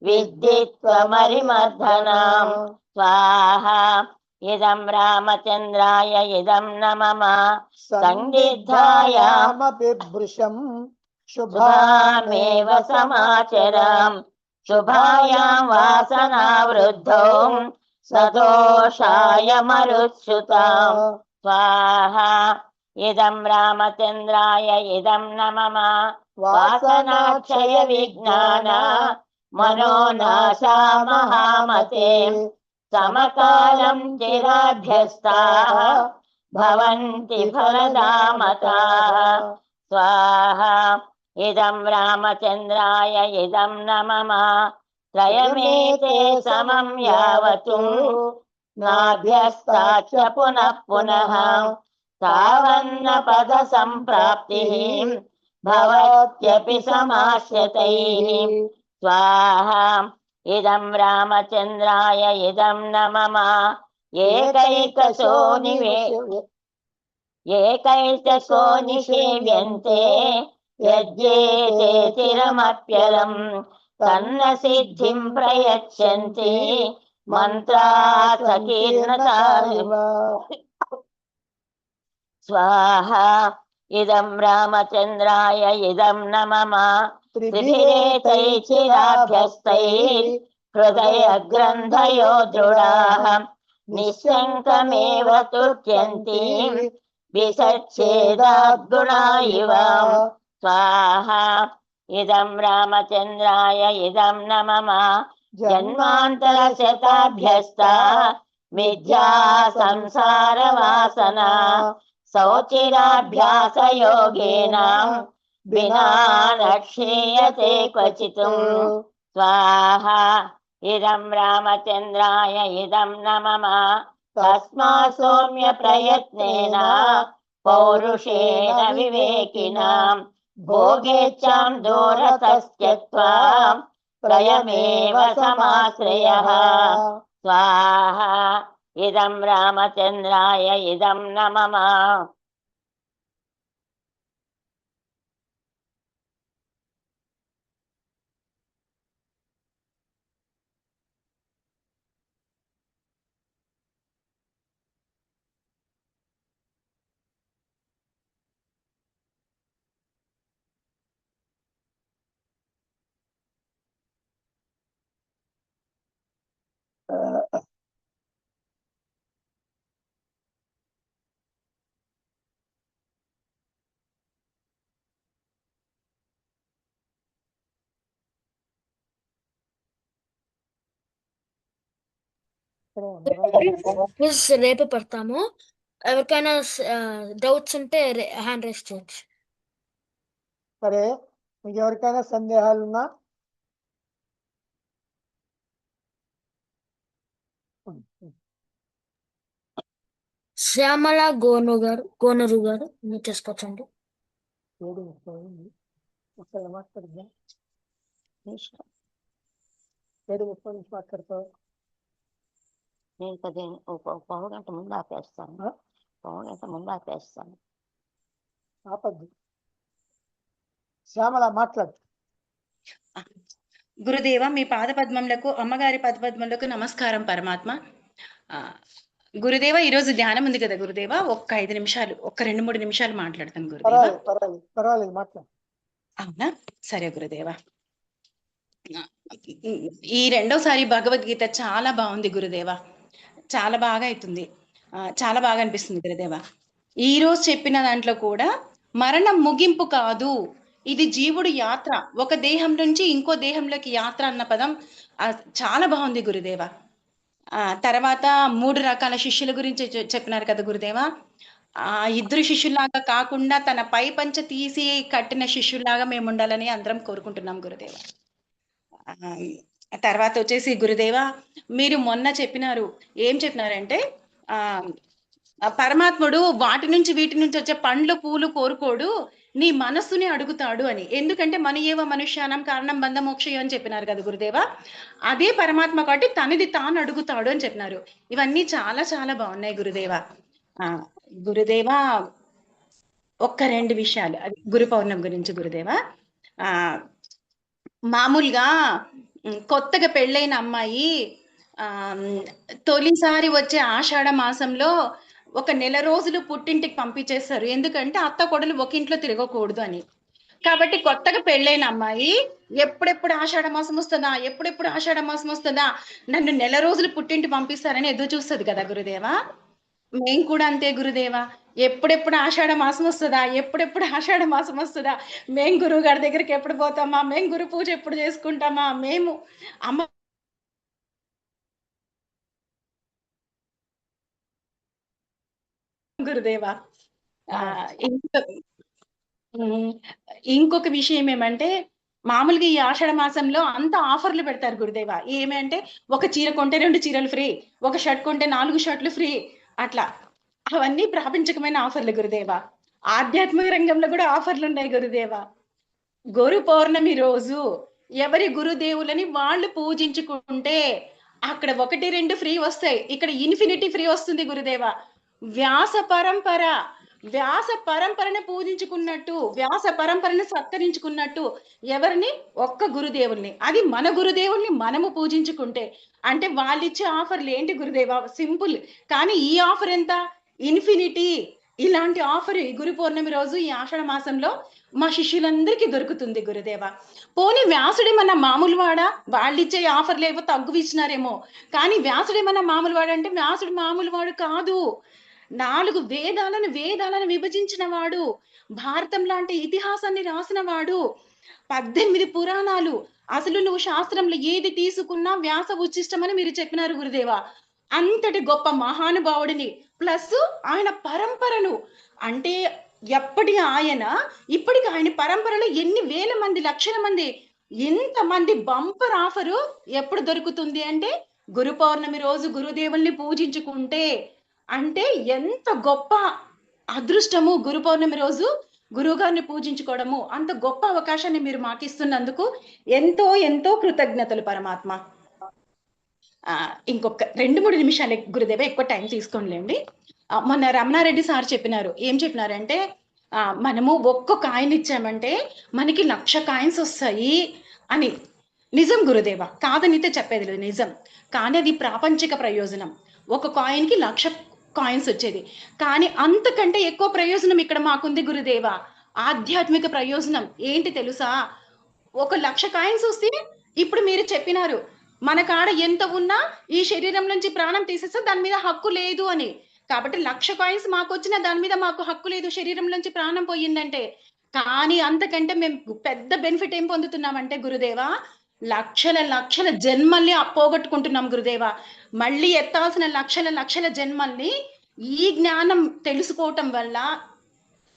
విద్ధి త్వమరిమర్దనాం. స్వాహా ఇదం రామచంద్రాయ ఇదం నమః సందిగ్ధాయామపి భృశం శుభామేవ సమాచరాం శుభాయాం వాసనావృద్ధౌ సదోషాయ మరుచ్యుతాం. స్వాహా ఇదం రామచంద్రాయ ఇదం నమః వాసనాక్షయ విజ్ఞాన మనోనాశా మహామతే సమకాలం చిరాభ్యస్తాః భవంతి ఫలదామతాః స్వాహా ఇదం రామచంద్రాయ ఇదం న మమ త్రయమేతే సమం యావతు నాభ్యస్తాచ పునః పునః తావన్న పద సంప్రాప్తిః భవత్యపి సమాశ్రితైః స్వాహా ఇదం రామచంద్రాయ ఇదం న మమ ఏకైకశో నిషేవ్యంతే యజ్ఞేతే చిరమప్యలం తన్న సిద్ధిం ప్రయచ్చంతి మంత్రా సకీర్ణతాః స్వాహా ఇదం రామచంద్రాయ ఇదం న మమ త్రిభిరేతై చిరాభ్యస్తై హృదయ గ్రంథయో దృఢాః నిశ్శంకమేవ తుర్యంతి విసచ్ఛేదాద్గుణా ఇవ స్వాహా ఇదం రామచంద్రాయ ఇదం న మమ జన్మాంతర శతాభ్యస్తా మిథ్యా సంసార వాసనా సౌచిరాభ్యాస యోగేన వినా నక్షీయతే క్వచిత్ స్వాహా ఇదం రామచంద్రాయ ఇదం న మమ తస్మాత్ సౌమ్య ప్రయత్నేన పౌరుషేణ వివేకినా భోగేచ్ఛాం దూరతస్త్యక్త్వా త్రయమేవ సమాశ్రయః స్వాహా ఇదం రామచంద్రాయ ఇదం న మమ క్విజ్ రేపు పెడతాము. ఎవరికైనా డౌట్స్ ఉంటే హ్యాండ్ రైస్ చేయొచ్చు. సరే, మీకు ఎవరికైనా సందేహాలున్నా శ్యామల గోనూరు గారు మీరు చేసుకోవచ్చండి. 7:30 ఒకసారి మాట్లాడుద్దాం. 7:30 నుంచి మాట్లాడతావు. నేను పావు గంట ముందు ఆపేస్తాను. ఆపద్దు. శ్యామల మాట్లాడు. గురుదేవ, మీ పాదపద్మములకు, అమ్మగారి పాదపద్మములకు నమస్కారం పరమాత్మ. గురుదేవ, ఈరోజు ధ్యానం ఉంది కదా గురుదేవ, ఒక్క 5 నిమిషాలు, ఒక్క 2-3 నిమిషాలు మాట్లాడతాను గురుదేవ. పర్వాలేదు మాట్లాడు. అవునా? సరే గురుదేవ. ఈ రెండోసారి భగవద్గీత చాలా బాగుంది గురుదేవ, చాలా బాగా అవుతుంది, చాలా బాగా అనిపిస్తుంది గురుదేవ. ఈ రోజు చెప్పిన దాంట్లో కూడా మరణం ముగింపు కాదు, ఇది జీవుడు యాత్ర, ఒక దేహం నుంచి ఇంకో దేహంలోకి యాత్ర అన్న పదం చాలా బాగుంది గురుదేవ. తర్వాత 3 రకాల శిష్యుల గురించి చెప్పినారు కదా గురుదేవ. 2 శిష్యుల్లాగా కాకుండా తన పై పంచ తీసి కట్టిన శిష్యుల్లాగా మేము ఉండాలని అందరం కోరుకుంటున్నాం గురుదేవ. తర్వాత వచ్చేసి గురుదేవ, మీరు మొన్న చెప్పినారు, ఏం చెప్పినారంటే పరమాత్ముడు వాటి నుంచి వీటి నుంచి వచ్చే పండ్లు పూలు కోరుకోడు, నీ మనస్సుని అడుగుతాడు అని. ఎందుకంటే మన ఏవ మనుష్యానం కారణం బంధ మోక్షయం అని చెప్పినారు కదా గురుదేవ. అదే పరమాత్మ కాబట్టి తనది తాను అడుగుతాడు అని చెప్పినారు. ఇవన్నీ చాలా చాలా బాగున్నాయి గురుదేవ. గురుదేవ, ఒక్క 2 విషయాలు, అది గురు పౌర్ణమి గురించి గురుదేవ. మామూలుగా కొత్తగా పెళ్ళైన అమ్మాయి తొలిసారి వచ్చే ఆషాఢ మాసంలో 1 నెల రోజులు పుట్టింటికి పంపించేస్తారు. ఎందుకంటే అత్త కొడలు ఒక ఇంట్లో తిరగకూడదు అని. కాబట్టి కొత్తగా పెళ్ళైన అమ్మాయి ఎప్పుడెప్పుడు ఆషాఢ మాసం వస్తుందా, ఎప్పుడెప్పుడు ఆషాఢ మాసం వస్తుందా, నన్ను నెల రోజులు పుట్టింటి పంపిస్తారని ఎదురు చూస్తుంది కదా గురుదేవ. మేము కూడా అంతే గురుదేవ, ఎప్పుడెప్పుడు ఆషాఢ మాసం వస్తుందా, ఎప్పుడెప్పుడు ఆషాఢ మాసం వస్తుందా, మేము గురువు గారి దగ్గరికి ఎప్పుడు పోతామా, మేము గురు పూజ ఎప్పుడు చేసుకుంటామా, మేము అమ్మ గురుదేవా. ఇంకొక విషయం ఏమంటే, మామూలుగా ఈ ఆషాఢ మాసంలో అంత ఆఫర్లు పెడతారు గురుదేవా. ఏమంటే ఒక చీర కొంటే 2 చీరలు ఫ్రీ, ఒక షర్ట్ కొంటే 4 షర్ట్లు ఫ్రీ, అట్లా. అవన్నీ ప్రాపంచికమైన ఆఫర్లు గురుదేవా. ఆధ్యాత్మిక రంగంలో కూడా ఆఫర్లు ఉన్నాయి గురుదేవా. గురు పౌర్ణమి రోజు ఎవరి గురుదేవులని వాళ్ళు పూజించుకుంటే అక్కడ 1, 2 ఫ్రీ వస్తాయి, ఇక్కడ ఇన్ఫినిటీ ఫ్రీ వస్తుంది గురుదేవా. వ్యాస పరంపరను పూజించుకున్నట్టు, వ్యాస పరంపరను సత్కరించుకున్నట్టు ఎవరిని? ఒక్క గురుదేవుల్ని. అది మన గురుదేవుల్ని మనము పూజించుకుంటే. అంటే వాళ్ళు ఇచ్చే ఆఫర్లు ఏంటి గురుదేవా? సింపుల్. కానీ ఈ ఆఫర్ ఎంత? ఇన్ఫినిటీ. ఇలాంటి ఆఫర్ ఈ గురు పౌర్ణమి రోజు ఈ ఆషాఢ మాసంలో మా శిష్యులందరికీ దొరుకుతుంది గురుదేవా. పోనీ వ్యాసుడేమన్నా మామూలు వాడా? వాళ్ళు ఇచ్చే ఆఫర్లు ఏవో తగ్గు ఇచ్చినారేమో, కానీ వ్యాసుడేమన్నా మామూలు వాడు అంటే వ్యాసుడు మామూలు వాడు కాదు. 4 వేదాలను విభజించిన వాడు, భారతం లాంటి ఇతిహాసాన్ని రాసిన వాడు, 18 పురాణాలు. అసలు నువ్వు శాస్త్రంలో ఏది తీసుకున్నా వ్యాస ఉచ్చిష్టమని మీరు చెప్పినారు గురుదేవా. అంతటి గొప్ప మహానుభావుడిని, ప్లస్ ఆయన పరంపరను, అంటే ఎప్పటి ఆయన ఇప్పటికి ఆయన పరంపరలో ఎన్ని వేల మంది, లక్షల మంది, ఎంతమంది బంపర్ ఆఫరు ఎప్పుడు దొరుకుతుంది అంటే గురు పౌర్ణమి రోజు గురుదేవుల్ని పూజించుకుంటే. అంటే ఎంత గొప్ప అదృష్టము గురు పౌర్ణమి రోజు గురువు గారిని పూజించుకోవడము. అంత గొప్ప అవకాశాన్ని మీరు మాకు ఇస్తున్నందుకు ఎంతో ఎంతో కృతజ్ఞతలు పరమాత్మ. ఇంకొక 2-3 నిమిషాలు గురుదేవ, ఎక్కువ టైం తీసుకోండి. మొన్న రమణారెడ్డి సార్ చెప్పినారు. ఏం చెప్పినారంటే, మనము ఒక్క కాయిన్ ఇచ్చామంటే మనకి 1,00,000 కాయిన్స్ వస్తాయి అని. నిజం గురుదేవ, కాదనితే చెప్పేది లేదు, నిజం. కానీ అది ప్రాపంచిక ప్రయోజనం. ఒక కాయిన్కి 1,00,000 కాయిన్స్ వచ్చేది. కానీ అంతకంటే ఎక్కువ ప్రయోజనం ఇక్కడ మాకుంది గురుదేవ. ఆధ్యాత్మిక ప్రయోజనం ఏంటి తెలుసా? 1,00,000 కాయిన్స్ వస్తే ఇప్పుడు మీరు చెప్పినారు, మన కాడ ఎంత ఉన్నా ఈ శరీరం నుంచి ప్రాణం తీసేస్తే దాని మీద హక్కు లేదు అని. కాబట్టి 1,00,000 కాయిన్స్ మాకు వచ్చిన దాని మీద మాకు హక్కు లేదు, శరీరం నుంచి ప్రాణం పోయిందంటే. కానీ అంతకంటే మేము పెద్ద బెనిఫిట్ ఏం పొందుతున్నామంటే గురుదేవా, లక్షల జన్మల్ని పోగొట్టుకుంటున్నాం గురుదేవా. మళ్ళీ ఎత్తాల్సిన లక్షల జన్మల్ని ఈ జ్ఞానం తెలుసుకోవటం వల్ల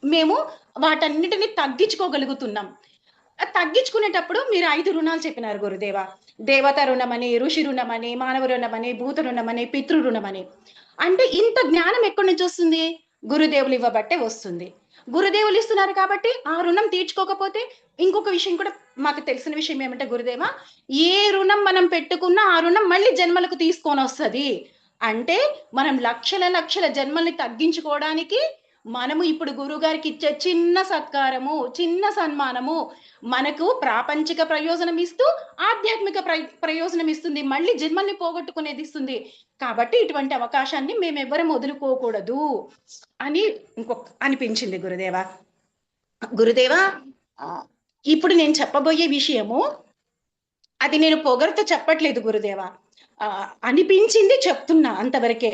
మేము వాటన్నిటిని తగ్గించుకోగలుగుతున్నాం. తగ్గించుకునేటప్పుడు మీరు 5 రుణాలు చెప్పినారు గురుదేవ. దేవత రుణమని, ఋషి రుణమని, మానవ రుణమని, భూత రుణమని, పితృ రుణమని. అంటే ఇంత జ్ఞానం ఎక్కడి నుంచి వస్తుంది? గురుదేవులు ఇవ్వబట్టే వస్తుంది. గురుదేవులు ఇస్తున్నారు కాబట్టి ఆ రుణం తీర్చుకోకపోతే. ఇంకొక విషయం కూడా మాకు తెలిసిన విషయం ఏమంటే గురుదేవ, ఏ రుణం మనం పెట్టుకున్నా ఆ రుణం మళ్ళీ జన్మలకు తీసుకొని వస్తుంది. అంటే మనం లక్షల జన్మల్ని తగ్గించుకోవడానికి మనము ఇప్పుడు గురువు గారికి ఇచ్చే చిన్న సత్కారము, చిన్న సన్మానము మనకు ప్రాపంచిక ప్రయోజనం ఇస్తూ ఆధ్యాత్మిక ప్రయోజనం ఇస్తుంది, మళ్ళీ జన్మల్ని పోగొట్టుకునేది ఇస్తుంది. కాబట్టి ఇటువంటి అవకాశాన్ని మేమెవ్వరం వదులుకోకూడదు అని అనిపించింది గురుదేవ. గురుదేవ, ఇప్పుడు నేను చెప్పబోయే విషయము అది నేను పొగరుతో చెప్పట్లేదు గురుదేవ, అనిపించింది చెప్తున్నా అంతవరకే.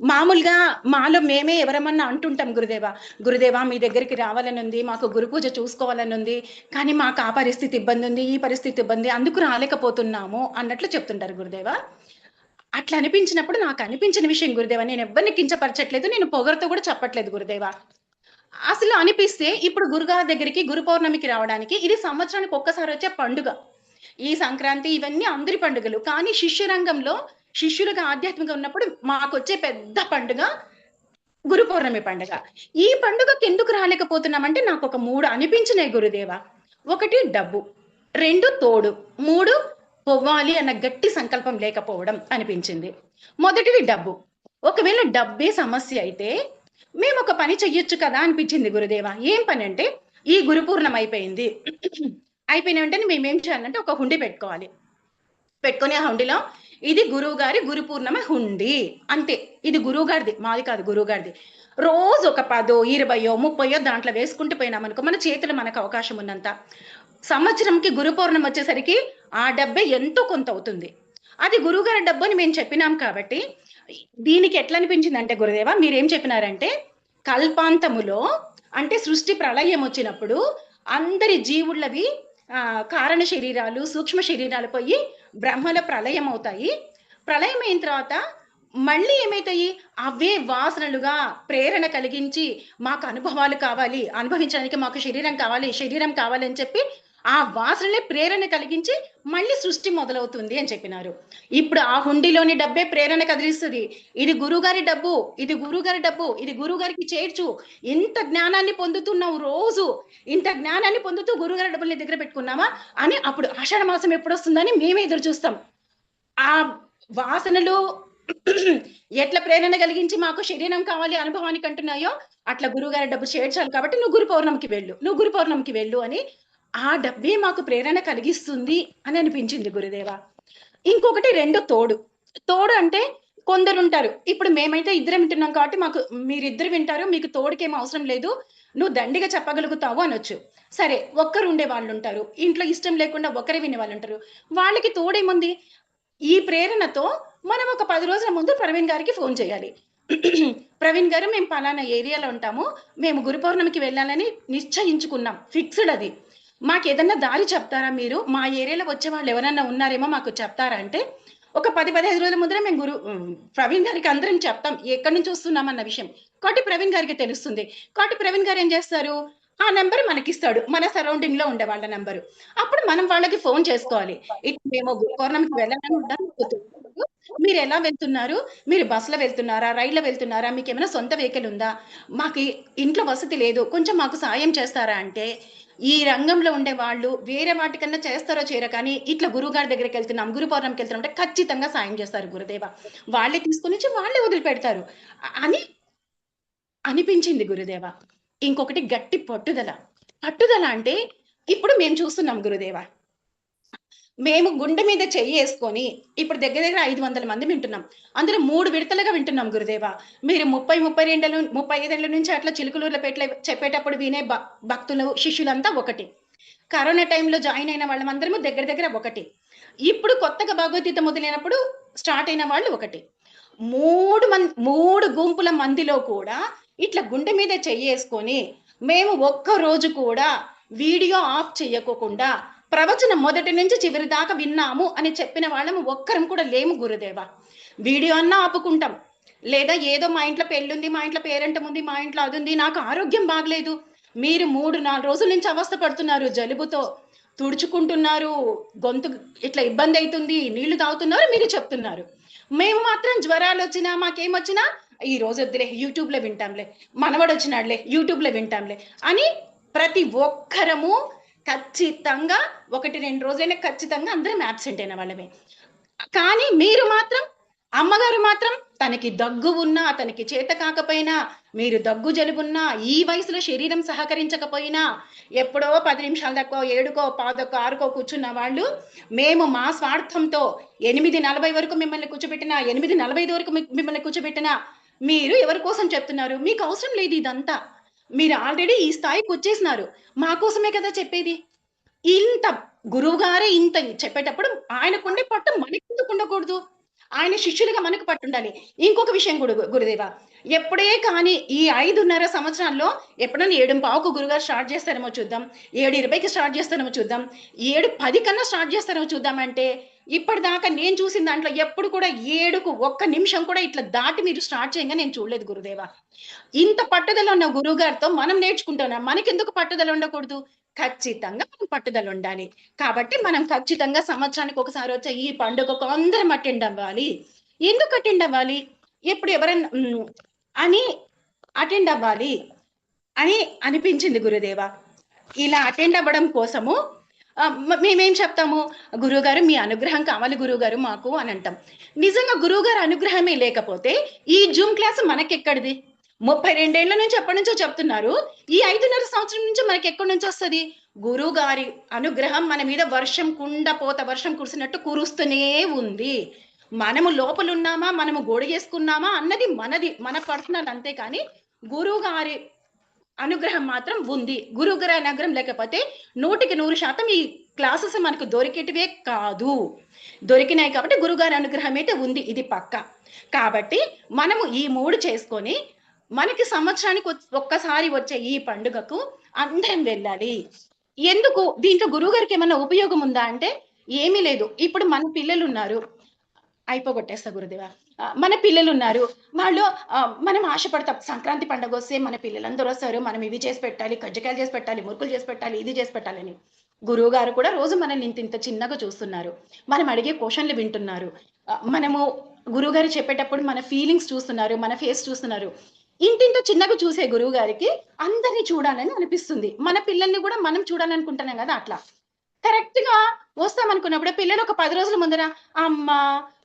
మామూలుగా మాలో మేమే ఎవరమన్నా అంటుంటాం గురుదేవా మీ దగ్గరికి రావాలని ఉంది, మాకు గురు పూజ చూసుకోవాలని ఉంది, కానీ మాకు ఆ పరిస్థితి ఇబ్బంది ఉంది, ఈ పరిస్థితి ఇబ్బంది, అందుకు రాలేకపోతున్నాము అన్నట్లు చెప్తుంటారు గురుదేవా. అట్లా అనిపించినప్పుడు నాకు అనిపించిన విషయం గురుదేవా, నేను ఎవరిని కించపరచట్లేదు, నేను పొగరుతో కూడా చెప్పట్లేదు గురుదేవా. అసలు అనిపిస్తే ఇప్పుడు గురుగారి దగ్గరికి గురు పౌర్ణమికి రావడానికి ఇది సంవత్సరానికి ఒక్కసారి వచ్చే పండుగ. ఈ సంక్రాంతి ఇవన్నీ అందరి పండుగలు, కానీ శిష్య రంగంలో శిష్యులుగా ఆధ్యాత్మికంగా ఉన్నప్పుడు మాకు వచ్చే పెద్ద పండుగ గురు పౌర్ణమి పండుగ. ఈ పండుగకి ఎందుకు రాలేకపోతున్నామంటే నాకు ఒక 3 అనిపించినాయి గురుదేవ. 1 డబ్బు, 2 తోడు, 3 పొవ్వాలి అన్న గట్టి సంకల్పం లేకపోవడం అనిపించింది. మొదటిది డబ్బు. ఒకవేళ డబ్బే సమస్య అయితే మేము ఒక పని చెయ్యొచ్చు కదా అనిపించింది గురుదేవ. ఏం పని అంటే, ఈ గురు పూర్ణం అయిపోయిన వెంటనే మేమేం చేయాలంటే ఒక హుండీ పెట్టుకోవాలి. పెట్టుకొని ఆ హుండీలో ఇది గురువు గారి గురు పూర్ణమ హుండీ అంతే. ఇది గురువు గారిది, మాది కాదు, గురువు గారిది. రోజు ఒక 10, 20, 30 దాంట్లో వేసుకుంటూ పోయినామనుకో మన చేతిలో మనకు అవకాశం ఉన్నంత. సంవత్సరంకి గురు పౌర్ణమి వచ్చేసరికి ఆ డబ్బే ఎంతో కొంత అవుతుంది. అది గురువు గారి డబ్బు అని మేము చెప్పినాం కాబట్టి దీనికి ఎట్లా అనిపించింది అంటే గురుదేవ, మీరేం చెప్పినారంటే కల్పాంతములో అంటే సృష్టి ప్రళయం వచ్చినప్పుడు అందరి జీవుళ్ళవి కారణ శరీరాలు, సూక్ష్మ శరీరాలు పోయి బ్రహ్మల ప్రళయం అవుతాయి. ప్రళయం అయిన తర్వాత మళ్ళీ ఏమైతాయి, అవే వాసనలుగా ప్రేరణ కలిగించి మాకు అనుభవాలు కావాలి, అనుభవించడానికి మాకు శరీరం కావాలి అని చెప్పి ఆ వాసనలే ప్రేరణ కలిగించి మళ్ళీ సృష్టి మొదలవుతుంది అని చెప్పినారు. ఇప్పుడు ఆ హుండీలోని డబ్బే ప్రేరణ కదిలిస్తుంది. ఇది గురుగారి డబ్బు, ఇది గురుగారికి చేర్చు, ఇంత జ్ఞానాన్ని పొందుతున్నావు, రోజు ఇంత జ్ఞానాన్ని పొందుతూ గురుగారి డబ్బుల్ని దగ్గర పెట్టుకున్నామా అని అప్పుడు ఆషాఢ మాసం ఎప్పుడు వస్తుందని మేమే ఎదురు చూస్తాం. ఆ వాసనలు ఎట్లా ప్రేరణ కలిగించి మాకు శరీరం కావాలి అనుభవానికి అంటున్నాయో అట్లా గురుగారి డబ్బు చేర్చాలి కాబట్టి నువ్వు గురు పౌర్ణమికి వెళ్ళు అని ఆ డబ్బే మాకు ప్రేరణ కలిగిస్తుంది అని అనిపించింది గురుదేవా. ఇంకొకటి రెండో తోడు అంటే కొందరు ఉంటారు, ఇప్పుడు మేమైతే ఇద్దరం వింటున్నాం కాబట్టి మాకు మీరిద్దరు వింటారు, మీకు తోడుకేం అవసరం లేదు, నువ్వు దండిగా చెప్పగలుగుతావు అనొచ్చు. సరే, ఒక్కరు ఉండే వాళ్ళు ఉంటారు, ఇంట్లో ఇష్టం లేకుండా ఒకరే వినే వాళ్ళు ఉంటారు. వాళ్ళకి తోడేముంది, ఈ ప్రేరణతో మనం ఒక 10 రోజుల ముందు ప్రవీణ్ గారికి ఫోన్ చేయాలి. ప్రవీణ్ గారు, మేము పలానా ఏరియాలో ఉంటాము, మేము గురు పౌర్ణమికి వెళ్ళాలని నిశ్చయించుకున్నాం, ఫిక్స్డ్ అది, మాకు ఏదన్నా దారి చెప్తారా మీరు, మా ఏరియాలో వచ్చే వాళ్ళు ఎవరన్నా ఉన్నారేమో మాకు చెప్తారా అంటే ఒక 10-15 రోజుల ముందర మేము ప్రవీణ్ గారికి అందరం చెప్తాం ఎక్కడి నుంచి వస్తున్నామన్న విషయం. కాబట్టి ప్రవీణ్ గారికి తెలుస్తుంది. కాబట్టి ప్రవీణ్ గారు ఏం చేస్తారు, ఆ నెంబర్ మనకిస్తాడు, మన సరౌండింగ్ లో ఉండే వాళ్ళ నెంబరు. అప్పుడు మనం వాళ్ళకి ఫోన్ చేసుకోవాలి, ఇట్లా మేము గురు పౌర్ణమికి వెళ్ళాలని ఉంటాం, మీరు ఎలా వెళ్తున్నారు, మీరు బస్సులో వెళ్తున్నారా, రైల్లో వెళ్తున్నారా, మీకు ఏమైనా సొంత వెహికల్ ఉందా, మాకు ఇంట్లో వసతి లేదు, కొంచెం మాకు సాయం చేస్తారా అంటే ఈ రంగంలో ఉండే వాళ్ళు వేరే వాటికన్నా చేస్తారో చేయరో కానీ ఇట్లా గురుగారి దగ్గరికి వెళ్తున్నాం, గురు పౌర్ణమికి వెళ్తున్నాం అంటే ఖచ్చితంగా సాయం చేస్తారు గురుదేవ, వాళ్ళే తీసుకుని వాళ్ళే వదిలిపెడతారు అని అనిపించింది గురుదేవ. ఇంకొకటి గట్టి పట్టుదల అంటే ఇప్పుడు మేము చూస్తున్నాం గురుదేవ, మేము గుండె మీద చెయ్యి వేసుకొని ఇప్పుడు దగ్గర 500 మంది వింటున్నాం, అందులో 3 విడతలుగా వింటున్నాం గురుదేవ. మీరు 35 ఏళ్ళ నుంచి అట్లా చిలుకలూరుపేటలో చెప్పేటప్పుడు వినే భక్తులు శిష్యులంతా ఒకటి, కరోనా టైంలో జాయిన్ అయిన వాళ్ళందరము దగ్గర ఒకటి, ఇప్పుడు కొత్తగా భగవద్గీత మొదలైనప్పుడు స్టార్ట్ అయిన వాళ్ళు ఒకటి. 3 గుంపుల మందిలో కూడా ఇట్లా గుండె మీద చెయ్యి వేసుకొని మేము ఒక్క రోజు కూడా వీడియో ఆఫ్ చేయకోకుండా ప్రవచనం మొదటి నుంచి చివరి దాకా విన్నాము అని చెప్పిన వాళ్ళము ఒక్కరం కూడా లేము గురుదేవ. వీడియో అన్నా ఆపుకుంటాం, లేదా ఏదో మా ఇంట్లో పెళ్ళుంది, మా ఇంట్లో పేరెంటం ఉంది, మా ఇంట్లో అది ఉంది, నాకు ఆరోగ్యం బాగలేదు, మీరు 3-4 రోజుల నుంచి అవస్థ పడుతున్నారు, జలుబుతో తుడుచుకుంటున్నారు, గొంతు ఇట్లా ఇబ్బంది అవుతుంది, నీళ్లు తాగుతున్నారు, మీరు చెప్తున్నారు. మేము మాత్రం జ్వరాలు వచ్చినా మాకేమొచ్చినా ఈ రోజు వద్దులే యూట్యూబ్ లో వింటాంలే, మనవడు వచ్చినాడులే యూట్యూబ్ లో వింటాంలే అని ప్రతి ఒక్కరము ఖచ్చితంగా 1-2 రోజులైనా ఖచ్చితంగా అందరం యాబ్సెంట్ అయిన వాళ్ళమే. కానీ మీరు మాత్రం, అమ్మగారు మాత్రం తనకి దగ్గు ఉన్నా, తనకి చేత కాకపోయినా, మీరు దగ్గు జలుబున్నా, ఈ వయసులో శరీరం సహకరించకపోయినా, ఎప్పుడో 10 నిమిషాల దాకా 7కో 5కో 6కో కూర్చున్న వాళ్ళు, మేము మా స్వార్థంతో 8:40 వరకు మిమ్మల్ని కూర్చోబెట్టినా, 8:45 వరకు మిమ్మల్ని కూర్చోబెట్టినా, మీరు ఎవరి కోసం చెప్తున్నారు, మీకు అవసరం లేదు ఇదంతా, మీరు ఆల్రెడీ ఈ స్థాయికి వచ్చేసినారు, మా కోసమే కదా చెప్పేది. ఇంత గురువు గారే ఇంత చెప్పేటప్పుడు ఆయనకుండే పట్టు మనకెందుకు ఉండకూడదు, ఆయన శిష్యులుగా మనకు పట్టుండాలి. ఇంకొక విషయం గురుదేవ, ఎప్పుడే కానీ ఈ 5.5 సంవత్సరాల్లో ఎప్పుడన్నా 7:15కు గురుగారు స్టార్ట్ చేస్తారేమో చూద్దాం, 7:20కి స్టార్ట్ చేస్తారేమో చూద్దాం, 7:10 కన్నా స్టార్ట్ చేస్తారేమో చూద్దామంటే ఇప్పటిదాకా నేను చూసిన దాంట్లో ఎప్పుడు కూడా 7కు 1 నిమిషం కూడా ఇట్లా దాటి మీరు స్టార్ట్ చేయంగా నేను చూడలేదు గురుదేవ. ఇంత పట్టుదల ఉన్న గురువు గారితో మనం నేర్చుకుంటున్నాం, మనకెందుకు పట్టుదల ఉండకూడదు, ఖచ్చితంగా మనం పట్టుదల ఉండాలి. కాబట్టి మనం ఖచ్చితంగా సంవత్సరానికి ఒకసారి వచ్చే ఈ పండుగకు అందరం అటెండ్ అవ్వాలి. ఎందుకు అటెండ్ అవ్వాలి, ఎప్పుడు ఎవరైనా అని అటెండ్ అవ్వాలి అని అనిపించింది గురుదేవ. ఇలా అటెండ్ అవ్వడం కోసము మేమేం చెప్తాము, గురువుగారు మీ అనుగ్రహం కావాలి గురువుగారు మాకు అని అంటాం. నిజంగా గురువుగారు అనుగ్రహమే లేకపోతే ఈ జూమ్ క్లాస్ మనకెక్కడిది, 32 ఏళ్ల నుంచి ఎప్పటి నుంచో చెప్తున్నారు, ఈ 5.5 సంవత్సరం నుంచి మనకి ఎక్కడి నుంచి వస్తుంది, గురువు గారి అనుగ్రహం మన మీద వర్షం కుండపోత వర్షం కురిసినట్టు కురుస్తూనే ఉంది. మనము లోపలున్నామా, మనము గోడగేసుకున్నామా అన్నది మన పర్సనల్, అంతే కానీ గురువు గారి అనుగ్రహం మాత్రం ఉంది. గురువు గారి అనుగ్రహం లేకపోతే 100% ఈ క్లాసెస్ మనకు దొరికేటివే కాదు, దొరికినాయి కాబట్టి గురుగారి అనుగ్రహం అయితే ఉంది, ఇది పక్క. కాబట్టి మనము ఈ 3 చేసుకొని మనకి సంవత్సరానికి ఒక్కసారి వచ్చే ఈ పండుగకు అందరం వెళ్ళాలి. ఎందుకు, దీంట్లో గురువు గారికి ఏమన్నా ఉపయోగం ఉందా అంటే ఏమీ లేదు. ఇప్పుడు మన పిల్లలు ఉన్నారు, అయిపోగొట్టేస్తా గురుదేవా, మన పిల్లలు ఉన్నారు, వాళ్ళు మనం ఆశపడతాం సంక్రాంతి పండుగ వస్తే మన పిల్లలందరూ వస్తారు, మనం ఇవి చేసి పెట్టాలి, కజ్జికాయలు చేసి పెట్టాలి, మురుకులు చేసి పెట్టాలి, ఇది చేసి పెట్టాలని. గురువు గారు కూడా రోజు మనల్ని ఇంత ఇంత చిన్నగా చూస్తున్నారు, మనం అడిగే క్వశ్చన్లు వింటున్నారు, మనము గురువు గారు చెప్పేటప్పుడు మన ఫీలింగ్స్ చూస్తున్నారు, మన ఫేస్ చూస్తున్నారు. ఇంటింత చిన్నగా చూసే గురువు గారికి అందరినీ చూడాలని అనిపిస్తుంది. మన పిల్లల్ని కూడా మనం చూడాలనుకుంటున్నాం కదా, అట్లా కరెక్ట్ గా వస్తాం అనుకున్నప్పుడు పిల్లలు ఒక 10 రోజుల ముందర, అమ్మా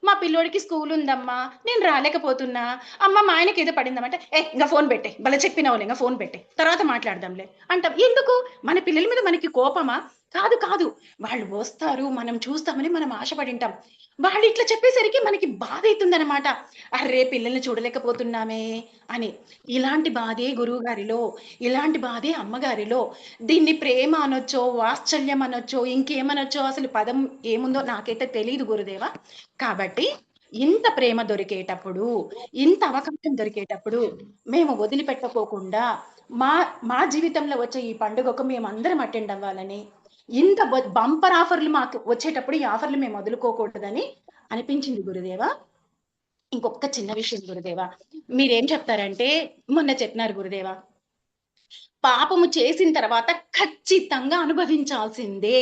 మా పిల్లోడికి స్కూల్ ఉందమ్మా, నేను రాలేకపోతున్నా, అమ్మ మా ఆయనకి ఏదో పడిందమంటే, ఇంకా ఫోన్ పెట్టే, భలే చెప్పినావులే, ఇంకా ఫోన్ పెట్టే, తర్వాత మాట్లాడదాంలే అంటాం. ఎందుకు? మన పిల్లల మీద మనకి కోపమా? కాదు కాదు, వాళ్ళు వస్తారు, మనం చూస్తామని మనం ఆశపడి ఉంటాం. వాళ్ళు ఇట్లా చెప్పేసరికి మనకి బాధ అవుతుందన్నమాట. అర్రే పిల్లల్ని చూడలేకపోతున్నామే అని. ఇలాంటి బాధే గురువు గారిలో, ఇలాంటి బాధే అమ్మగారిలో. దీన్ని ప్రేమ అనొచ్చో, వాత్సల్యం అనొచ్చో, ఇంకేమనొచ్చో, అసలు పదం ఏముందో నాకైతే తెలియదు గురుదేవా. కాబట్టి ఇంత ప్రేమ దొరికేటప్పుడు, ఇంత అవకాశం దొరికేటప్పుడు మేము వదిలిపెట్టకోకుండా మా మా జీవితంలో వచ్చే ఈ పండుగకు మేమందరం అటెండ్ అవ్వాలని, ఇంత బంపర్ ఆఫర్లు మాకు వచ్చేటప్పుడు ఈ ఆఫర్లు మేము వదులుకోకూడదని అనిపించింది గురుదేవా. ఇంకొక చిన్న విషయం గురుదేవా, మీరేం చెప్తారంటే, మొన్న చెప్పినారు గురుదేవా, పాపము చేసిన తర్వాత ఖచ్చితంగా అనుభవించాల్సిందే,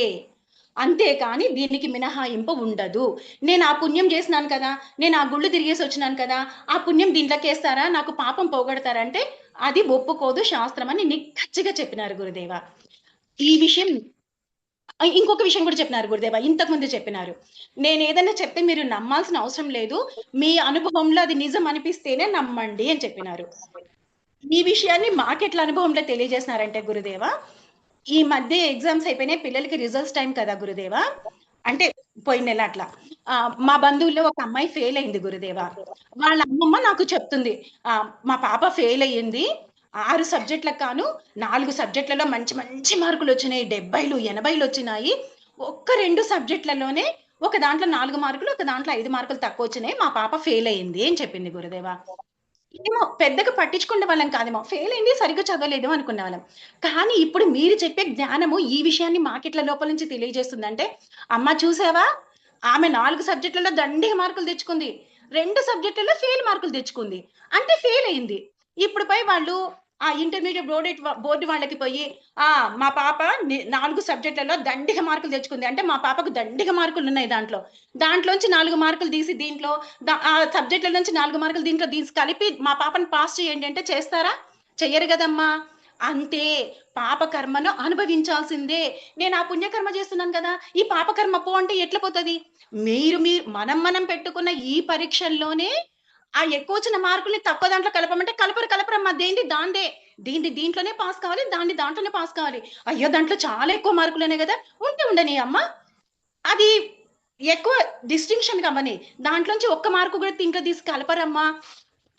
అంతేకాని దీనికి మినహాయింపు ఉండదు. నేను ఆ పుణ్యం చేసినాను కదా, నేను ఆ గుళ్ళు తిరిగేసి వచ్చినాను కదా, ఆ పుణ్యం దీంట్లోకేస్తారా, నాకు పాపం పోగొడతారంటే అది ఒప్పుకోదు శాస్త్రం అని నిక్కచ్చిగా చెప్పినారు గురుదేవా. ఈ విషయం ఇంకొక విషయం కూడా చెప్పినారు గురుదేవా, ఇంతకు ముందు చెప్పినారు, నేను ఏదైనా చెప్తే మీరు నమ్మాల్సిన అవసరం లేదు, మీ అనుభవంలో అది నిజం అనిపిస్తేనే నమ్మండి అని చెప్పినారు. ఈ విషయాన్ని మాకెట్లా అనుభవంలో తెలియజేసినారంటే గురుదేవా, ఈ మధ్య ఎగ్జామ్స్ అయిపోయినాయి, పిల్లలకి రిజల్ట్స్ టైం కదా గురుదేవా, అంటే పోయిన నెల అట్లా. మా బంధువుల్లో ఒక అమ్మాయి ఫెయిల్ అయింది గురుదేవా. వాళ్ళ అమ్మమ్మ నాకు చెప్తుంది, మా పాప ఫెయిల్ అయ్యింది, 6 సబ్జెక్టులకు కాను 4 సబ్జెక్టులలో మంచి మంచి మార్కులు వచ్చినాయి, 70లు 80లు వచ్చినాయి, ఒక్క 2 సబ్జెక్టులలోనే ఒక దాంట్లో 4 మార్కులు, ఒక దాంట్లో 5 మార్కులు తక్కువ వచ్చినాయి, మా పాప ఫెయిల్ అయ్యింది అని చెప్పింది గురుదేవా. ఏమో పెద్దగా పట్టించుకునే వాళ్ళం కాదేమో, ఫెయిల్ అయింది సరిగ్గా చదవలేదు అనుకునే వాళ్ళం. కానీ ఇప్పుడు మీరు చెప్పే జ్ఞానము ఈ విషయాన్ని మాకెట్ల లోపల నుంచి తెలియజేస్తుందంటే, అమ్మ చూసావా, ఆమె 4 సబ్జెక్టులలో దండిగా మార్కులు తెచ్చుకుంది, 2 సబ్జెక్టులలో ఫెయిల్ మార్కులు తెచ్చుకుంది, అంటే ఫెయిల్ అయింది. ఇప్పుడు పోయి వాళ్ళు ఆ ఇంటర్మీడియట్ బోర్డు వాళ్ళకి పోయి, మా పాప 4 సబ్జెక్టులలో దండిగా మార్కులు తెచ్చుకుంది అంటే, మా పాపకు దండిగా మార్కులు ఉన్నాయి, దాంట్లోంచి 4 మార్కులు తీసి దీంట్లో ఆ సబ్జెక్టుల నుంచి 4 మార్కులు దీంట్లో కలిపి మా పాపని పాస్ చేయండి అంటే చేస్తారా? చెయ్యరు కదమ్మా. అంతే, పాప కర్మను అనుభవించాల్సిందే. నేను ఆ పుణ్యకర్మ చేస్తున్నాను కదా, ఈ పాపకర్మ పో అంటే ఎట్లా పోతుంది? మీరు మనం పెట్టుకున్న ఈ పరీక్షల్లోనే ఆ ఎక్కువ వచ్చిన మార్కుల్ని తక్కువ దాంట్లో కలపమంటే కలపరమ్మా, దాందే దీంట్లోనే పాస్ కావాలి, దాంట్లోనే పాస్ కావాలి. అయ్యో దాంట్లో చాలా ఎక్కువ మార్కులనే కదా, ఉండని అమ్మ, అది ఎక్కువ డిస్టింక్షన్ కమ్మని, దాంట్లోంచి ఒక్క మార్కు కూడా దీంట్లో తీసి కలపరమ్మా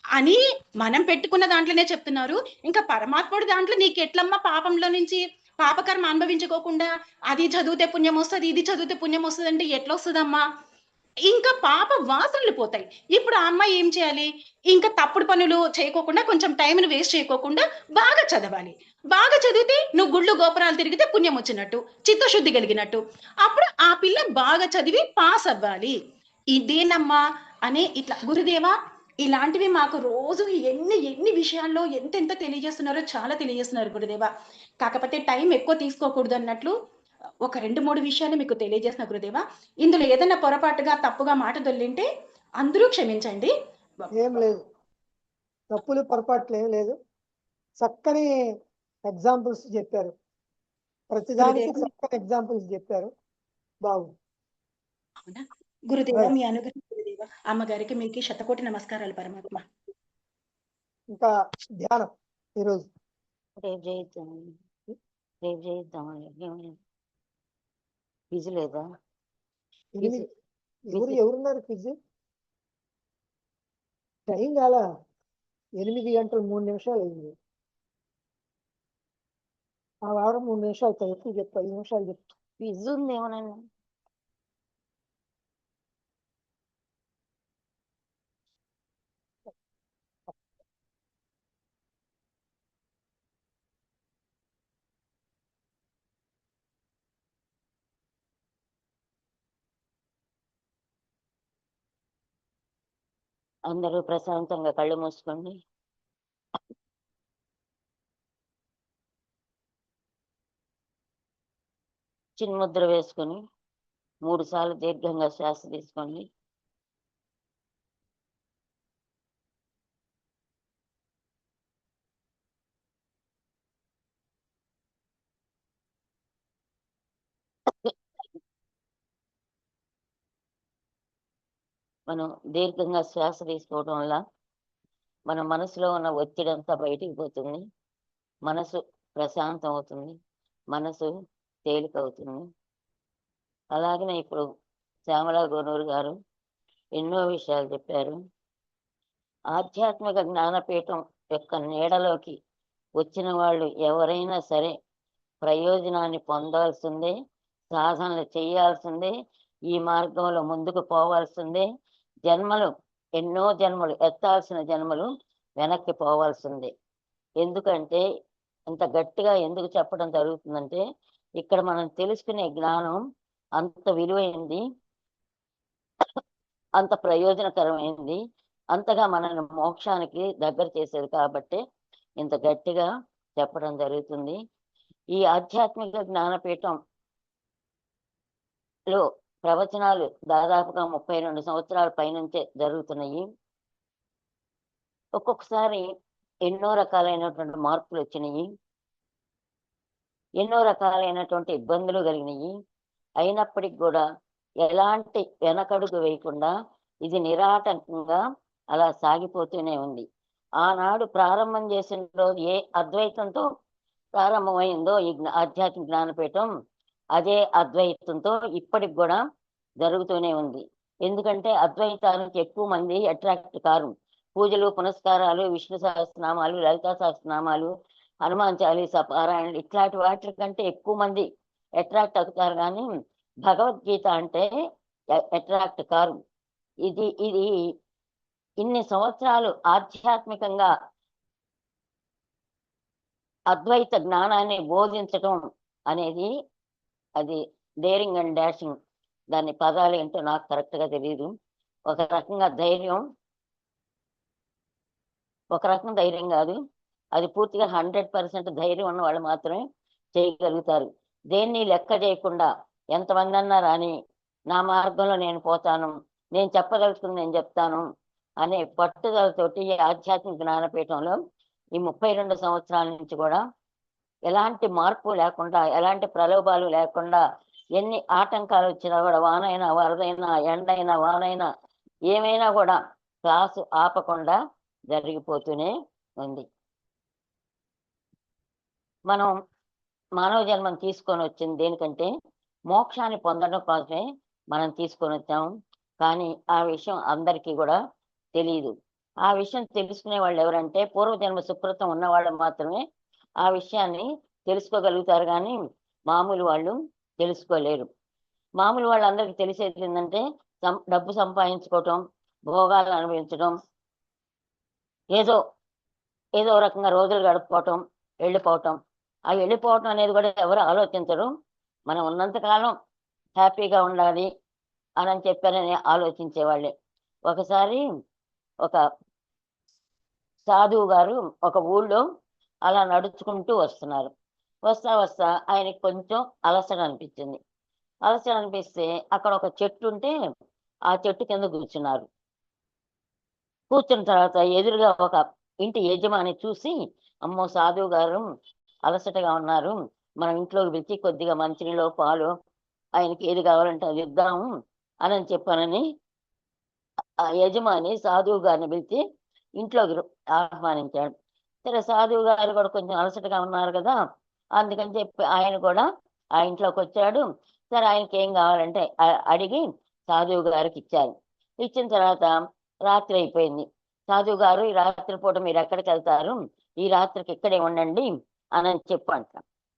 అని మనం పెట్టుకున్న దాంట్లోనే చెప్తున్నారు. ఇంకా పరమాత్ముడు దాంట్లో నీకు ఎట్లమ్మా పాపంలో నుంచి పాపకర్మ అనుభవించుకోకుండా అది చదివితే పుణ్యం వస్తుంది, ఇది చదివితే పుణ్యం వస్తుంది అంటే ఎట్లా వస్తుందమ్మా? ఇంకా పాప వాసనలు పోతాయి. ఇప్పుడు ఆ అమ్మాయి ఏం చేయాలి? ఇంకా తప్పుడు పనులు చేయకోకుండా, కొంచెం టైంను వేస్ట్ చేయకోకుండా బాగా చదవాలి. బాగా చదివితే నువ్వు గుళ్ళు గోపురాలు తిరిగితే పుణ్యం వచ్చినట్టు, చిత్తశుద్ధి కలిగినట్టు. అప్పుడు ఆ పిల్ల బాగా చదివి పాస్ అవ్వాలి. ఇదేనమ్మా అనే ఇట్లా గురుదేవా, ఇలాంటివి మాకు రోజు ఎన్ని విషయాల్లో ఎంతెంత తెలియజేస్తున్నారో చాలా తెలియజేస్తున్నారు గురుదేవా. కాకపోతే టైం ఎక్కువ తీసుకోకూడదు అన్నట్లు ఒక 2-3 విషయాలు మీకు తెలియజేసిన గురుదేవా. ఇందులో ఏదైనా పొరపాటుగా తప్పుగా మాట దొల్లింటే అందరూ క్షమించండి. ఏం లేదు, తప్పులు పొరపాట్లు ఏం లేదు, చక్కని ఎగ్జాంపుల్స్ చెప్పారు, ప్రతిదానికి చక్కని ఎగ్జాంపుల్స్ చెప్పారు, బాగుంది. గురుదేవ మీ అనుగ్రహం గురుదేవ. అమ్మగారికి మీకు శతకోటి నమస్కారాలు పరమాత్మ. ఇంకా ధ్యానం ఈరోజు రేపు చేయిద్దాం, ఫీజు లేదా? ఎవరున్నారు ఫిజి? టైం కాలా, 8 గంటలు 3 నిమిషాలు అయింది. ఆ వారం 3 నిమిషాలు ఎక్కువ చెప్తా, 5 నిమిషాలు చెప్తా. ఫీజు ఉంది ఏమోనండి. అందరూ ప్రశాంతంగా కళ్ళు మూసుకోండి. చిన్ముద్ర వేసుకొని 3 సార్లు దీర్ఘంగా శ్వాస తీసుకోండి. మనం దీర్ఘంగా శ్వాస తీసుకోవడం వల్ల మన మనసులో ఉన్న ఒత్తిడి అంతా బయటికి పోతుంది. మనసు ప్రశాంతం అవుతుంది. మనసు తేలికవుతుంది. అలాగనే ఇప్పుడు శ్యామల గోనూరు గారు ఎన్నో విషయాలు చెప్పారు. ఆధ్యాత్మిక జ్ఞానపీఠం యొక్క నీడలోకి వచ్చిన వాళ్ళు ఎవరైనా సరే ప్రయోజనాన్ని పొందాల్సిందే, సాధనలు చేయాల్సిందే, ఈ మార్గంలో ముందుకు పోవాల్సిందే. జన్మలు ఎన్నో జన్మలు ఎత్తాల్సిన జన్మలు వెనక్కి పోవాల్సిందే. ఎందుకంటే ఇంత గట్టిగా ఎందుకు చెప్పడం జరుగుతుందంటే ఇక్కడ మనం తెలుసుకునే జ్ఞానం అంత విలువైంది, అంత ప్రయోజనకరమైంది, అంతగా మనల్ని మోక్షానికి దగ్గర చేసేది కాబట్టి ఇంత గట్టిగా చెప్పడం జరుగుతుంది. ఈ ఆధ్యాత్మిక జ్ఞానపీఠంలో ప్రవచనాలు దాదాపుగా 32 సంవత్సరాల పైనుంచే జరుగుతున్నాయి. ఒక్కొక్కసారి ఎన్నో రకాలైనటువంటి మార్పులు వచ్చినాయి, ఎన్నో రకాలైనటువంటి ఇబ్బందులు కలిగినాయి. అయినప్పటికి కూడా ఎలాంటి వెనకడుగు వేయకుండా ఇది నిరాటంకంగా అలా సాగిపోతూనే ఉంది. ఆనాడు ప్రారంభం చేసిన రోజు ఏ అద్వైతంతో ప్రారంభమైందో ఈ ఆధ్యాత్మిక జ్ఞానపీఠం అదే అద్వైతంతో ఇప్పటికి కూడా జరుగుతూనే ఉంది. ఎందుకంటే అద్వైతానికి ఎక్కువ మంది అట్రాక్ట్ కారు. పూజలు, పునస్కారాలు, విష్ణు సహస్రనామాలు, లలితా సహస్రనామాలు, హనుమాన్ చాలీసా పారాయణలు ఇట్లాంటి వాటి కంటే ఎక్కువ మంది అట్రాక్ట్ అవుతారు, కానీ భగవద్గీత అంటే అట్రాక్ట్ కారు. ఇది ఇన్ని సంవత్సరాలు ఆధ్యాత్మికంగా అద్వైత జ్ఞానాన్ని బోధించటం అనేది అది డేరింగ్ అండ్ డాషింగ్. దాని పదాలు ఏంటో నాకు కరెక్ట్గా తెలియదు. ఒక రకంగా ధైర్యం, ఒక రకం ధైర్యం కాదు, అది పూర్తిగా 100% ధైర్యం ఉన్న వాళ్ళు మాత్రమే చేయగలుగుతారు. దేన్ని లెక్క చేయకుండా ఎంతమంది అన్నా రాని నా మార్గంలో నేను పోతాను, నేను చెప్పదలుచుకుని నేను చెప్తాను అనే పట్టుదలతోటి ఈ ఆధ్యాత్మిక జ్ఞానపీఠంలో ఈ 32 సంవత్సరాల నుంచి కూడా ఎలాంటి మార్పు లేకుండా, ఎలాంటి ప్రలోభాలు లేకుండా, ఎన్ని ఆటంకాలు వచ్చినా కూడా, వానైనా వరదైనా ఎండైనా వానైనా ఏమైనా కూడా క్లాసు ఆపకుండా జరిగిపోతూనే ఉంది. మనం మానవ జన్మం తీసుకొని వచ్చింది దేనికంటే మోక్షాన్ని పొందడం కోసమే మనం తీసుకొని వచ్చాము. కానీ ఆ విషయం అందరికీ కూడా తెలియదు. ఆ విషయం తెలుసుకునే వాళ్ళు ఎవరంటే పూర్వజన్మ సుకృతం ఉన్న వాళ్ళు మాత్రమే ఆ విషయాన్ని తెలుసుకోగలుగుతారు, కానీ మామూలు వాళ్ళు తెలుసుకోలేరు. మామూలు వాళ్ళందరికీ తెలిసేది ఏంటంటే డబ్బు సంపాదించుకోవటం, భోగాలు అనుభవించడం, ఏదో రకంగా రోజులు గడుపుకోవటం, వెళ్ళిపోవటం. ఆ వెళ్ళిపోవటం అనేది కూడా ఎవరు ఆలోచించరు. మనం ఉన్నంతకాలం హ్యాపీగా ఉండాలి అని చెప్పారని ఆలోచించేవాళ్ళే. ఒకసారి ఒక సాధువు గారు ఒక ఊళ్ళో అలా నడుచుకుంటూ వస్తున్నారు. వస్తా ఆయనకి కొంచెం అలసట అనిపించింది. అలసట అనిపిస్తే అక్కడ ఒక చెట్టు ఉంటే ఆ చెట్టు కింద కూర్చున్నారు. కూర్చున్న తర్వాత ఎదురుగా ఒక ఇంటి యజమాని చూసి, అమ్మో సాధువు గారు అలసటగా ఉన్నారు, మనం ఇంట్లోకి పిలిచి కొద్దిగా మంచినీళ్ళు, పాలు, ఆయనకి ఏది కావాలంటే అది ఇద్దాము అని చెప్పానని ఆ యజమాని సాధువు గారిని పిలిచి ఇంట్లోకి ఆహ్వానించాడు. సరే, సాధువు గారు కూడా కొంచెం అలసటగా ఉన్నారు కదా, అందుకని చెప్పి ఆయన కూడా ఆ ఇంట్లోకి వచ్చాడు. సరే, ఆయనకి ఏం కావాలంటే అడిగి సాధువు గారికి ఇచ్చారు. ఇచ్చిన తర్వాత రాత్రి అయిపోయింది. సాధువు గారు, ఈ రాత్రిపూట మీరు ఎక్కడికి వెళ్తారు, ఈ రాత్రికి ఇక్కడే ఉండండి అని చెప్పు అంట.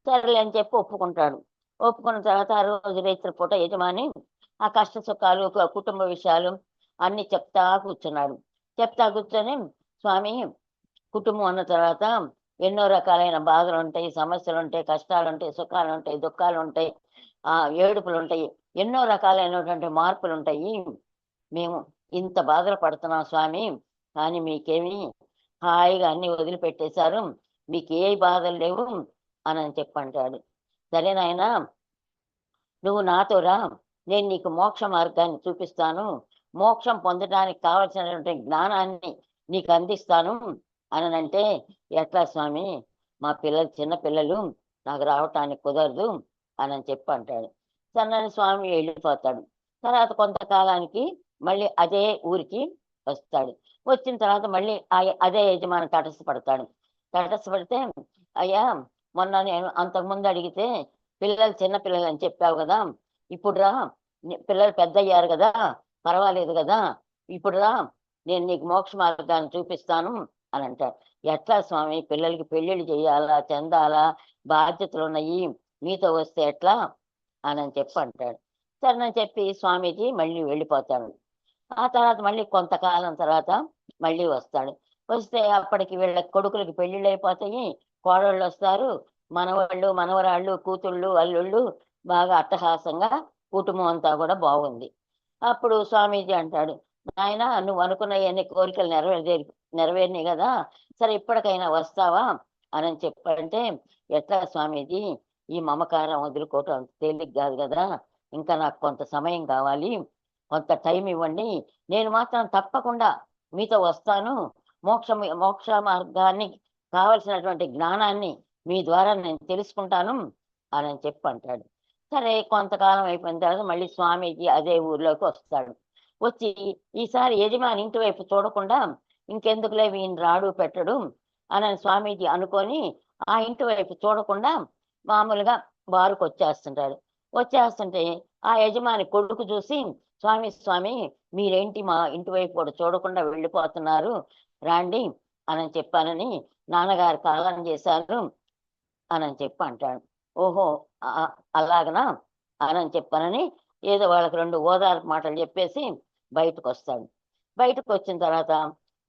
సరేలే అని చెప్పి ఒప్పుకుంటాడు. ఒప్పుకున్న తర్వాత ఆ రోజు రాత్రిపూట యజమాని ఆ కష్ట సుఖాలు, కుటుంబ విషయాలు అన్ని చెప్తా కూర్చొని, స్వామి, కుటుంబం అన్న తర్వాత ఎన్నో రకాలైన బాధలు ఉంటాయి, సమస్యలు ఉంటాయి, కష్టాలు ఉంటాయి, సుఖాలు ఉంటాయి, దుఃఖాలు ఉంటాయి, ఏడుపులు ఉంటాయి, ఎన్నో రకాలైనటువంటి మార్పులు ఉంటాయి. మేము ఇంత బాధలు పడుతున్నాం స్వామి, కానీ మీకేమి హాయిగా అన్ని వదిలిపెట్టేశారు, మీకు ఏ బాధలు లేవు అని చెప్పంటాడు. సరే నాయనా, నువ్వు నాతో రా, నేను నీకు మోక్ష మార్గాన్ని చూపిస్తాను, మోక్షం పొందడానికి కావలసినటువంటి జ్ఞానాన్ని నీకు అందిస్తాను అంటే, ఎట్లా స్వామి, మా పిల్లలు చిన్న పిల్లలు, నాకు రావటానికి కుదరదు అని చెప్పి అంటాడు. సన్నని స్వామి వెళ్ళిపోతాడు. తర్వాత కొంతకాలానికి మళ్ళీ అదే ఊరికి వస్తాడు. వచ్చిన తర్వాత మళ్ళీ అదే యజమాని తటస్థపడతాడు. తటస్థపడితే, అయ్యా, మొన్న నేను అంతకుముందు అడిగితే పిల్లలు చిన్న పిల్లలు అని చెప్పావు కదా, ఇప్పుడు రా, పిల్లలు పెద్ద అయ్యారు కదా, పర్వాలేదు కదా, ఇప్పుడు రా, నేను నీకు మోక్ష మార్గాన్ని చూపిస్తాను అని అంటాడు. ఎట్లా స్వామి, పిల్లలకి పెళ్లిళ్ళు చేయాలా, చెందాలా, బాధ్యతలు ఉన్నాయి, మీతో వస్తే ఎట్లా అని చెప్పి అంటాడు. సరేనని చెప్పి స్వామీజీ మళ్ళీ వెళ్ళిపోతాడు. ఆ తర్వాత మళ్ళీ కొంతకాలం తర్వాత మళ్ళీ వస్తాడు. వస్తే అప్పటికి వీళ్ళ కొడుకులకి పెళ్లిళ్ళు అయిపోతాయి, కోడళ్ళు వస్తారు, మనవాళ్ళు మనవరాళ్ళు కూతుళ్ళు అల్లుళ్ళు, బాగా అట్టహాసంగా కుటుంబం అంతా కూడా బాగుంది. అప్పుడు స్వామీజీ అంటాడు, నాయన, నువ్వు అనుకున్న ఎన్ని కోరికలు నెరవేరినాయి కదా, సరే ఇప్పటికైనా వస్తావా అని చెప్పంటే, ఎట్లా స్వామీజీ, ఈ మమకారం వదులుకోవటం అంత తేలిక కాదు కదా, ఇంకా నాకు కొంత సమయం కావాలి, కొంత టైం ఇవ్వండి, నేను మాత్రం తప్పకుండా మీతో వస్తాను, మోక్ష మార్గాన్ని కావలసినటువంటి జ్ఞానాన్ని మీ ద్వారా నేను తెలుసుకుంటాను అని చెప్పి అంటాడు. సరే కొంతకాలం అయిపోయిన తర్వాత మళ్ళీ స్వామీజీ అదే ఊర్లోకి వస్తాడు. వచ్చి ఈసారి యజమాని ఇంటి వైపు చూడకుండా, ఇంకెందుకులే ఈయన రాడు పెట్టడు అని స్వామీజీ అనుకొని ఆ ఇంటి వైపు చూడకుండా మామూలుగా బారుకు వచ్చేస్తుంటాడు. వచ్చేస్తుంటే ఆ యజమాని కొడుకు చూసి, స్వామి, మీరేంటి మా ఇంటి వైపు కూడా చూడకుండా వెళ్ళిపోతున్నారు, రాండి అని చెప్పానని నాన్నగారు కాలం చేశారు అని చెప్పి అంటాడు. ఓహో, అలాగనా అని చెప్పానని ఏదో వాళ్ళకి 2 ఓదార్పు మాటలు చెప్పేసి బయటకు వస్తాడు. బయటకు వచ్చిన తర్వాత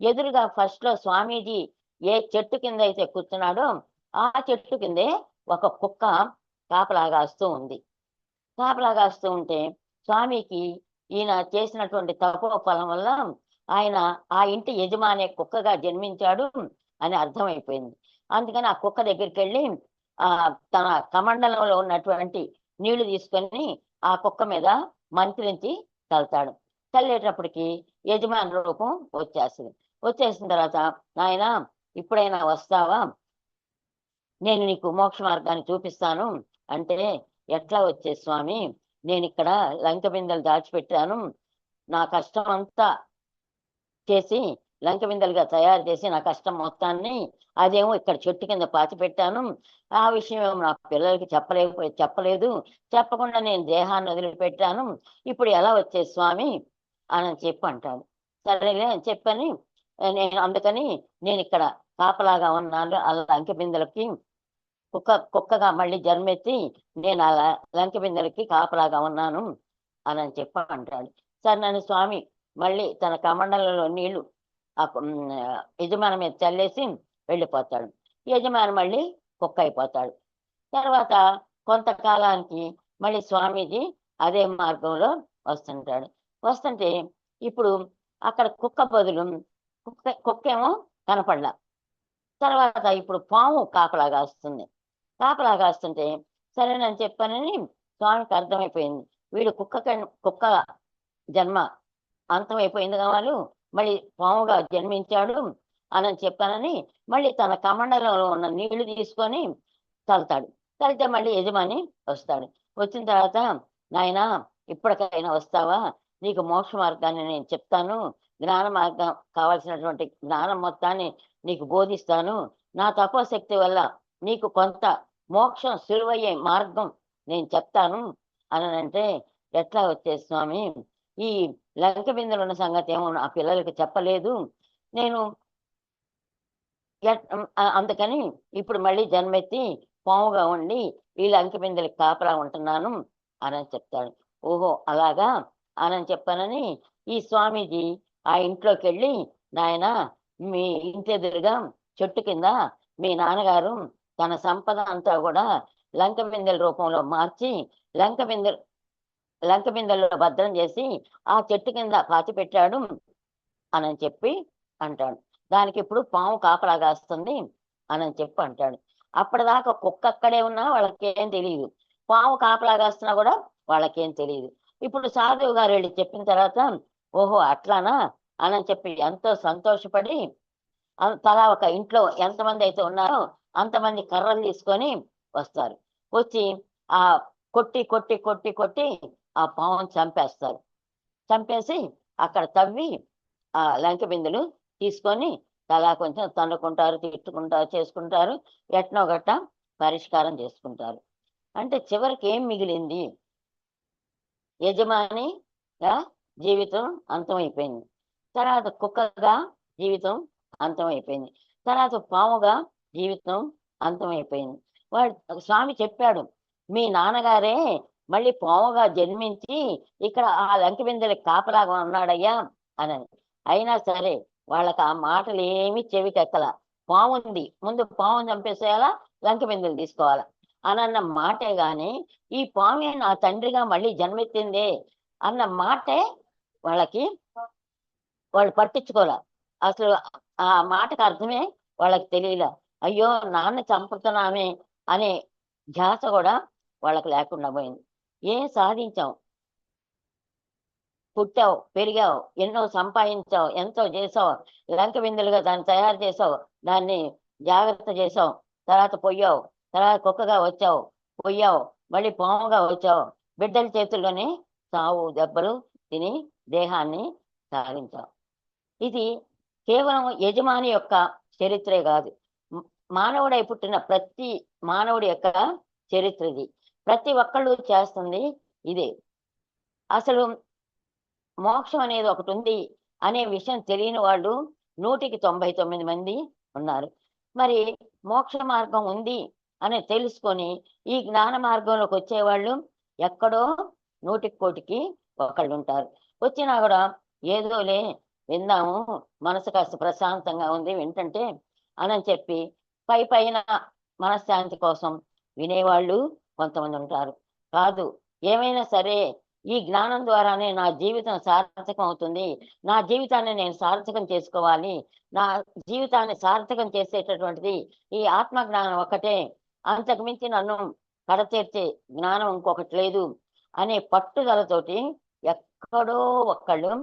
ఎదురుగా ఫస్ట్ లో స్వామీజీ ఏ చెట్టు కింద అయితే కూర్చున్నాడో ఆ చెట్టు కిందే ఒక కుక్క కాపలాగాస్తూ ఉంది. కాపలాగాస్తూ ఉంటే స్వామికి ఈయన చేసినటువంటి తపోఫలం వల్ల ఆయన ఆ ఇంటి యజమాని కుక్కగా జన్మించాడు అని అర్థమైపోయింది. అందుకని ఆ కుక్క దగ్గరికి వెళ్ళి తన కమండలంలో ఉన్నటువంటి నీళ్లు తీసుకొని ఆ కుక్క మీద మంత్రించి చల్లుతాడు. చల్లేటప్పటికి యజమాని రూపం వచ్చేస్తుంది. వచ్చేసిన తర్వాత, నాయన, ఇప్పుడైనా వస్తావా, నేను నీకు మోక్ష మార్గాన్ని చూపిస్తాను అంటే, ఎట్లా వచ్చే స్వామి, నేను ఇక్కడ లంక బిందెలు దాచిపెట్టాను, నా కష్టం అంతా చేసి లంక బిందెలుగా తయారు చేసి నా కష్టం మొత్తాన్ని అదేమో ఇక్కడ చెట్టు కింద పాతి పెట్టాను, ఆ విషయం ఏమో నా పిల్లలకి చెప్పలేదు, చెప్పకుండా నేను దేహాన్ని వదిలిపెట్టాను, ఇప్పుడు ఎలా వచ్చే స్వామి అని చెప్పి అంటాడు. సరేలే అని చెప్పని అందుకని నేను ఇక్కడ కాపలాగా ఉన్నాను, ఆ లంక బిందెలకి కుక్కగా మళ్ళీ జన్మెత్తి నేను అలా లంక బిందెలకి కాపలాగా ఉన్నాను అని చెప్పి అంటాడు. సరే నన్ను స్వామి మళ్ళీ తన కమండలంలో నీళ్లు యజమాని మీద చల్లేసి వెళ్ళిపోతాడు. యజమాని మళ్ళీ కుక్క అయిపోతాడు. తర్వాత కొంతకాలానికి మళ్ళీ స్వామీజీ అదే మార్గంలో వస్తుంటాడు. వస్తుంటే ఇప్పుడు అక్కడ కుక్క బదులు కుక్కేమో కనపడలా. తర్వాత ఇప్పుడు పాము కాపలాగా వస్తుంది. కాపలాగా వస్తుంటే సరేనని చెప్పానని స్వామికి అర్థమైపోయింది, వీడు కుక్క జన్మ అంతమైపోయింది కావాలి, మళ్ళీ పాముగా జన్మించాడు అని చెప్పానని మళ్ళీ తన కమండలంలో ఉన్న నీళ్లు తీసుకొని చల్లుతాడు. చల్లితే మళ్ళీ యజమాని వస్తాడు. వచ్చిన తర్వాత, నాయనా, ఇప్పటికైనా వస్తావా, నీకు మోక్ష మార్గాన్ని నేను చెప్తాను, జ్ఞాన మార్గం కావాల్సినటువంటి జ్ఞానం మొత్తాన్ని నీకు బోధిస్తాను, నా తపోశక్తి వల్ల నీకు కొంత మోక్షం సులువయ్యే మార్గం నేను చెప్తాను అని అంటే, ఎట్లా వచ్చే స్వామి, ఈ లంక బిందెలు ఉన్న సంగతి ఏమో నా పిల్లలకి చెప్పలేదు, నేను అందుకని ఇప్పుడు మళ్ళీ జన్మెత్తి పాముగా ఉండి ఈ లంక బిందెలకి కాపలా ఉంటున్నాను అని చెప్తాడు. ఓహో, అలాగా అని చెప్పానని ఈ స్వామీజీ ఆ ఇంట్లోకి వెళ్ళి, నాయన, మీ ఇంటి ఎదురుగా చెట్టు కింద మీ నాన్నగారు తన సంపద అంతా కూడా లంక బిందెల రూపంలో మార్చి లంక బిందెల్లో భద్రం చేసి ఆ చెట్టు కింద పాతి పెట్టాడు అని చెప్పి అంటాడు. దానికి ఇప్పుడు పాము కాపలా కాస్తుంది అని చెప్పి అంటాడు. అప్పటిదాకా కుక్క అక్కడే ఉన్నా వాళ్ళకేం తెలియదు, పాము కాపలా కాస్తున్నా కూడా వాళ్ళకేం తెలియదు. ఇప్పుడు సాధువు గారు వెళ్ళి చెప్పిన తర్వాత ఓహో అట్లానా అని చెప్పి ఎంతో సంతోషపడి తలా ఒక ఇంట్లో ఎంతమంది అయితే ఉన్నారో అంతమంది కర్రలు తీసుకొని వస్తారు. వచ్చి ఆ కొట్టి కొట్టి కొట్టి కొట్టి ఆ పాముని చంపేస్తారు. చంపేసి అక్కడ తవ్వి ఆ లంక బిందులు తీసుకొని తలా కొంచెం తన్నుకుంటారు, తిట్టుకుంటారు, చేసుకుంటారు, ఎట్నో గట్ట పరిష్కారం చేసుకుంటారు. అంటే చివరికి ఏం మిగిలింది? యజమానిగా జీవితం అంతమైపోయింది, తర్వాత కుక్కగా జీవితం అంతమైపోయింది, తర్వాత పాముగా జీవితం అంతమైపోయింది. వాడు స్వామి చెప్పాడు, మీ నాన్నగారే మళ్ళీ పాముగా జన్మించి ఇక్కడ ఆ లంక బిందెలకి కాపలాగా ఉన్నాడయ్యా అని. అయినా సరే వాళ్ళకి ఆ మాటలు ఏమి చెవికెక్కల. పాము ఉంది, ముందు పాము చంపేసేయాలా, లంక బిందెలు తీసుకోవాలా అన్న మాటే గాని ఈ పామే నా తండ్రిగా మళ్ళీ జన్మెత్తిందే అన్న మాటే వాళ్ళకి వాళ్ళు పట్టించుకోలే. అసలు ఆ మాటకు అర్థమే వాళ్ళకి తెలియలే. అయ్యో నాన్న చంపుతున్నామే అనే ధ్యాస కూడా వాళ్ళకి లేకుండా పోయింది. ఏం సాధించావు? పుట్టావు, పెరిగావు, ఎన్నో సంపాదించావు, ఎంతో చేసావు, లంక బిందెలుగా దాన్ని తయారు చేసావు, దాన్ని జాగ్రత్త చేసావు, తర్వాత పొయ్యావు, తర్వాత కుక్కగా వచ్చావు, పొయ్యావు, మళ్ళీ పాముగా వచ్చావు, బిడ్డల చేతుల్లోనే సావు దెబ్బలు తిని దేహాన్ని సాగించావు. ఇది కేవలం యజమాని యొక్క చరిత్రే కాదు, మానవుడై పుట్టిన ప్రతి మానవుడి యొక్క చరిత్ర ఇది. ప్రతి ఒక్కళ్ళు చేస్తుంది ఇదే. అసలు మోక్షం అనేది ఒకటి ఉంది అనే విషయం తెలియని వాళ్ళు 199 మంది ఉన్నారు. మరి మోక్ష మార్గం ఉంది అని తెలుసుకొని ఈ జ్ఞాన మార్గంలోకి వచ్చేవాళ్ళు ఎక్కడో 100 కోటికి ఒకళ్ళు ఉంటారు. వచ్చినా కూడా ఏదోలే విందాము, మనసు కాస్త ప్రశాంతంగా ఉంది వింటంటే అని చెప్పి పైన మనశ్శాంతి కోసం వినేవాళ్ళు కొంతమంది ఉంటారు. కాదు, ఏమైనా సరే ఈ జ్ఞానం ద్వారానే నా జీవితం సార్థకం అవుతుంది, నా జీవితాన్ని నేను సార్థకం చేసుకోవాలి, నా జీవితాన్ని సార్థకం చేసేటటువంటిది ఈ ఆత్మ జ్ఞానం ఒకటే, అంతకు మించి నన్ను కడతీర్చే జ్ఞానం ఇంకొకటి లేదు అనే పట్టుదలతోటి ఎక్కడో ఒక్కళ్ళు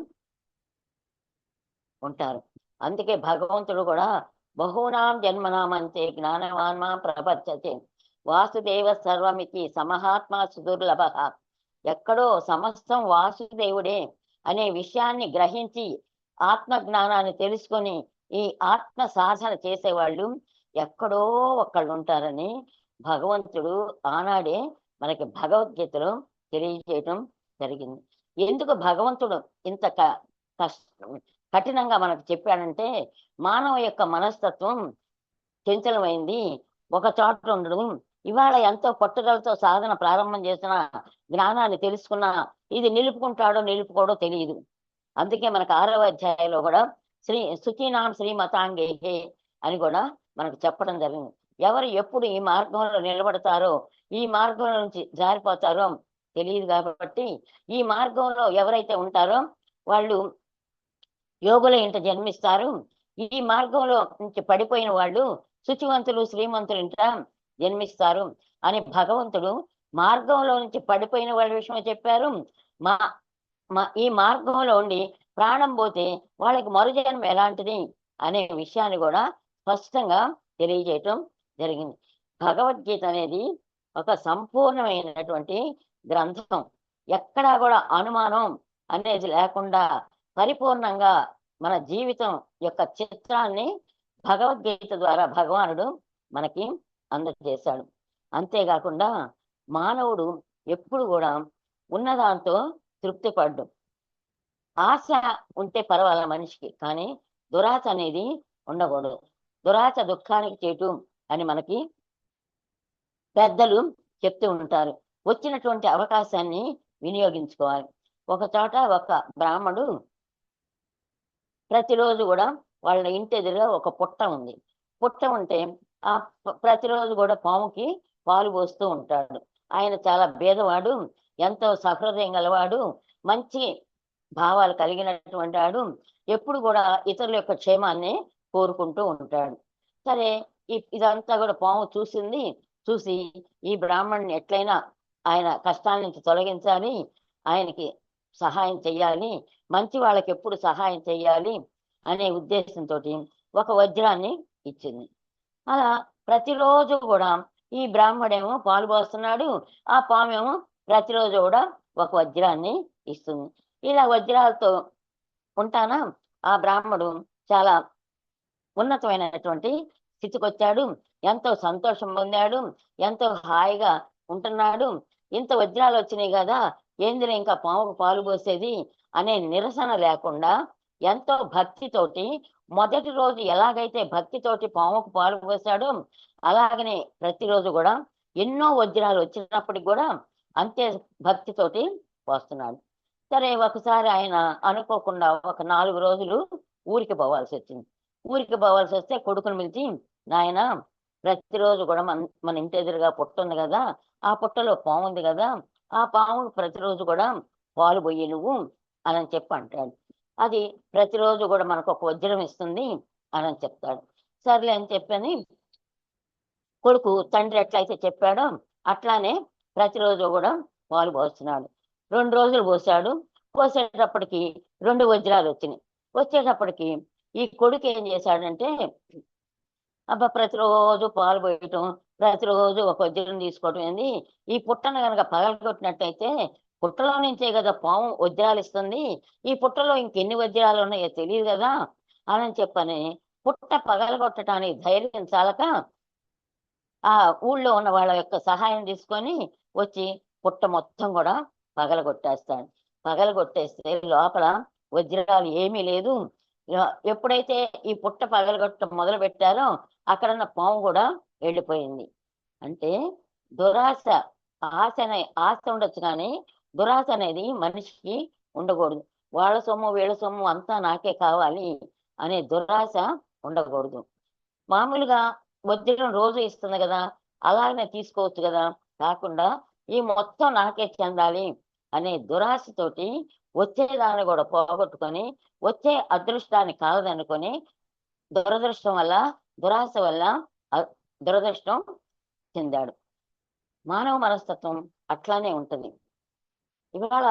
ఉంటారు. అందుకే భగవంతుడు కూడా బహూనాం జన్మనామంతే జ్ఞానవాన్మా ప్రపంచతే వాసుదేవ సర్వమితి సమహాత్మా సుదుర్లభ. ఎక్కడో సమస్తం వాసుదేవుడే అనే విషయాన్ని గ్రహించి ఆత్మ జ్ఞానాన్ని తెలుసుకొని ఈ ఆత్మ సాధన చేసేవాళ్ళు ఎక్కడో ఒక్కళ్ళు ఉంటారని భగవంతుడు ఆనాడే మనకి భగవద్గీతలో తెలియజేయటం జరిగింది. ఎందుకు భగవంతుడు ఇంత కఠినంగా మనకు చెప్పాడంటే మానవ యొక్క మనస్తత్వం చంచలమైంది, ఒక చోట ఉండడం. ఇవాళ ఎంతో పట్టుదలతో సాధన ప్రారంభం చేసిన జ్ఞానాన్ని తెలుసుకున్నా ఇది నిలుపుకుంటాడో నిలుపుకోడో తెలియదు. అందుకే మనకు 6వ అధ్యాయంలో కూడా శుచీనాం శ్రీమతాంగేహే అని కూడా మనకు చెప్పడం జరిగింది. ఎవరు ఎప్పుడు ఈ మార్గంలో నిలబడతారో, ఈ మార్గంలో నుంచి జారిపోతారో తెలియదు. కాబట్టి ఈ మార్గంలో ఎవరైతే ఉంటారో వాళ్ళు యోగుల ఇంట జన్మిస్తారు, ఈ మార్గంలో నుంచి పడిపోయిన వాళ్ళు శుచివంతులు శ్రీమంతులు ఇంట జన్మిస్తారు అని భగవంతుడు మార్గంలో నుంచి పడిపోయిన వాళ్ళ విషయమే చెప్పారు. ఈ మార్గంలో ఉండి ప్రాణం పోతే వాళ్ళకి మరుజన్మ ఎలాంటిది అనే విషయాన్ని కూడా స్పష్టంగా తెలియజేయటం జరిగింది. భగవద్గీత అనేది ఒక సంపూర్ణమైనటువంటి గ్రంథం. ఎక్కడా కూడా అనుమానం అనేది లేకుండా పరిపూర్ణంగా మన జీవితం యొక్క చిత్రాన్ని భగవద్గీత ద్వారా భగవానుడు మనకి అందజేశాడు. అంతేకాకుండా మానవుడు ఎప్పుడు కూడా ఉన్నదాంతో తృప్తి పడ్డు. ఆశ ఉంటే పర్వాల మనిషికి, కానీ దురాశ అనేది ఉండకూడదు. దురాశ దుఃఖానికి చేటు అని మనకి పెద్దలు చెప్తూ ఉంటారు. వచ్చినటువంటి అవకాశాన్ని వినియోగించుకోవాలి. ఒక చోట ఒక బ్రాహ్మణుడు ప్రతిరోజు కూడా వాళ్ళ ఇంటి ఎదురుగా ఒక పుట్ట ఉంది. పుట్ట ఉంటే ఆ ప్రతిరోజు కూడా పాముకి పాలు పోస్తూ ఉంటాడు. ఆయన చాలా భేదవాడు, ఎంతో సహృదయం గలవాడు, మంచి భావాలు కలిగినటువంటి వాడు ఎప్పుడు కూడా ఇతరుల యొక్క క్షేమాన్ని కోరుకుంటూ ఉంటాడు. సరే, ఇదంతా కూడా పాము చూసింది. చూసి ఈ బ్రాహ్మణుని ఎట్లయినా ఆయన కష్టాల నుంచి తొలగించాలి, ఆయనకి సహాయం చెయ్యాలి, మంచి వాళ్ళకి ఎప్పుడు సహాయం చెయ్యాలి అనే ఉద్దేశంతో ఒక వజ్రాన్ని ఇచ్చింది. అలా ప్రతిరోజు కూడా ఈ బ్రాహ్మడేమో పాలు పోస్తున్నాడు, ఆ పామేమో ప్రతిరోజు కూడా ఒక వజ్రాన్ని ఇస్తుంది. ఇలా వజ్రాలతో ఉంటానా ఆ బ్రాహ్మడు చాలా ఉన్నతమైనటువంటి స్థితికి వచ్చాడు, ఎంతో సంతోషం పొందాడు, ఎంతో హాయిగా ఉంటున్నాడు. ఇంత వజ్రాలు వచ్చినాయి కదా, ఏందిరా ఇంకా పాముకు పాలు పోసేది అనే నిరసన లేకుండా ఎంతో భక్తితోటి మొదటి రోజు ఎలాగైతే భక్తితోటి పాముకు పాలు పోసాడో అలాగనే ప్రతిరోజు కూడా ఎన్నో వజ్రాలు వచ్చినప్పటికి కూడా అంతే భక్తితోటి పోస్తున్నాడు. సరే, ఒకసారి ఆయన అనుకోకుండా ఒక 4 రోజులు ఊరికి పోవాల్సి వచ్చింది. ఊరికి పోవాల్సి వస్తే కొడుకుని పిలిచి, నాయన ప్రతిరోజు కూడా మన ఇంటి ఎదురుగా పుట్ట ఉంది కదా, ఆ పుట్టలో పాము ఉంది కదా, ఆ పాము ప్రతిరోజు కూడా పాలు పోయి నువ్వు అని చెప్పి అంటాడు. అది ప్రతిరోజు కూడా మనకు ఒక వజ్రం ఇస్తుంది అని చెప్తాడు. సర్లే అని చెప్పని కొడుకు తండ్రి ఎట్లయితే చెప్పాడో అట్లానే ప్రతిరోజు కూడా పాలు పోస్తున్నాడు. 2 రోజులు పోసాడు. పోసేటప్పటికి 2 వజ్రాలు వచ్చినాయి. వచ్చేటప్పటికి ఈ కొడుకు ఏం చేశాడంటే, అబ్బా ప్రతిరోజు పాలు పోయటం, ప్రతిరోజు ఒక వజ్రం తీసుకోవటం ఏంది, ఈ పుట్టను కనుక పగలగొట్టినట్టయితే పుట్టలో నుంచే కదా పాము వజ్రాలు ఇస్తుంది, ఈ పుట్టలో ఇంకెన్ని వజ్రాలు ఉన్నాయో తెలియదు కదా అని చెప్పని పుట్ట పగలగొట్టడానికి ధైర్యం చాలక ఆ ఊళ్ళో ఉన్న వాళ్ళ యొక్క సహాయం తీసుకొని వచ్చి పుట్ట మొత్తం కూడా పగలగొట్టేస్తాడు. పగలగొట్టేస్తే లోపల వజ్రాలు ఏమీ లేదు. ఎప్పుడైతే ఈ పుట్ట పగలగొట్టడం మొదలు పెట్టారో అక్కడున్న పాము కూడా వెళ్ళిపోయింది. అంటే దురాశ, ఆశ ఉండొచ్చు కానీ దురాశ అనేది మనిషికి ఉండకూడదు. వాళ్ళ సొమ్ము వీళ్ళ సొమ్ము అంతా నాకే కావాలి అనే దురాశ ఉండకూడదు. మామూలుగా వజ్రం రోజు ఇస్తుంది కదా, అలాగనే తీసుకోవచ్చు కదా, కాకుండా ఈ మొత్తం నాకే చెందాలి అనే దురాశతోటి వచ్చేదాన్ని కూడా పోగొట్టుకొని వచ్చే అదృష్టాన్ని కాదనుకొని దురదృష్టం వల్ల, దురాశ వల్ల దురదృష్టం చెందాడు. మానవ మనస్తత్వం అట్లానే ఉంటుంది. ఇవాళ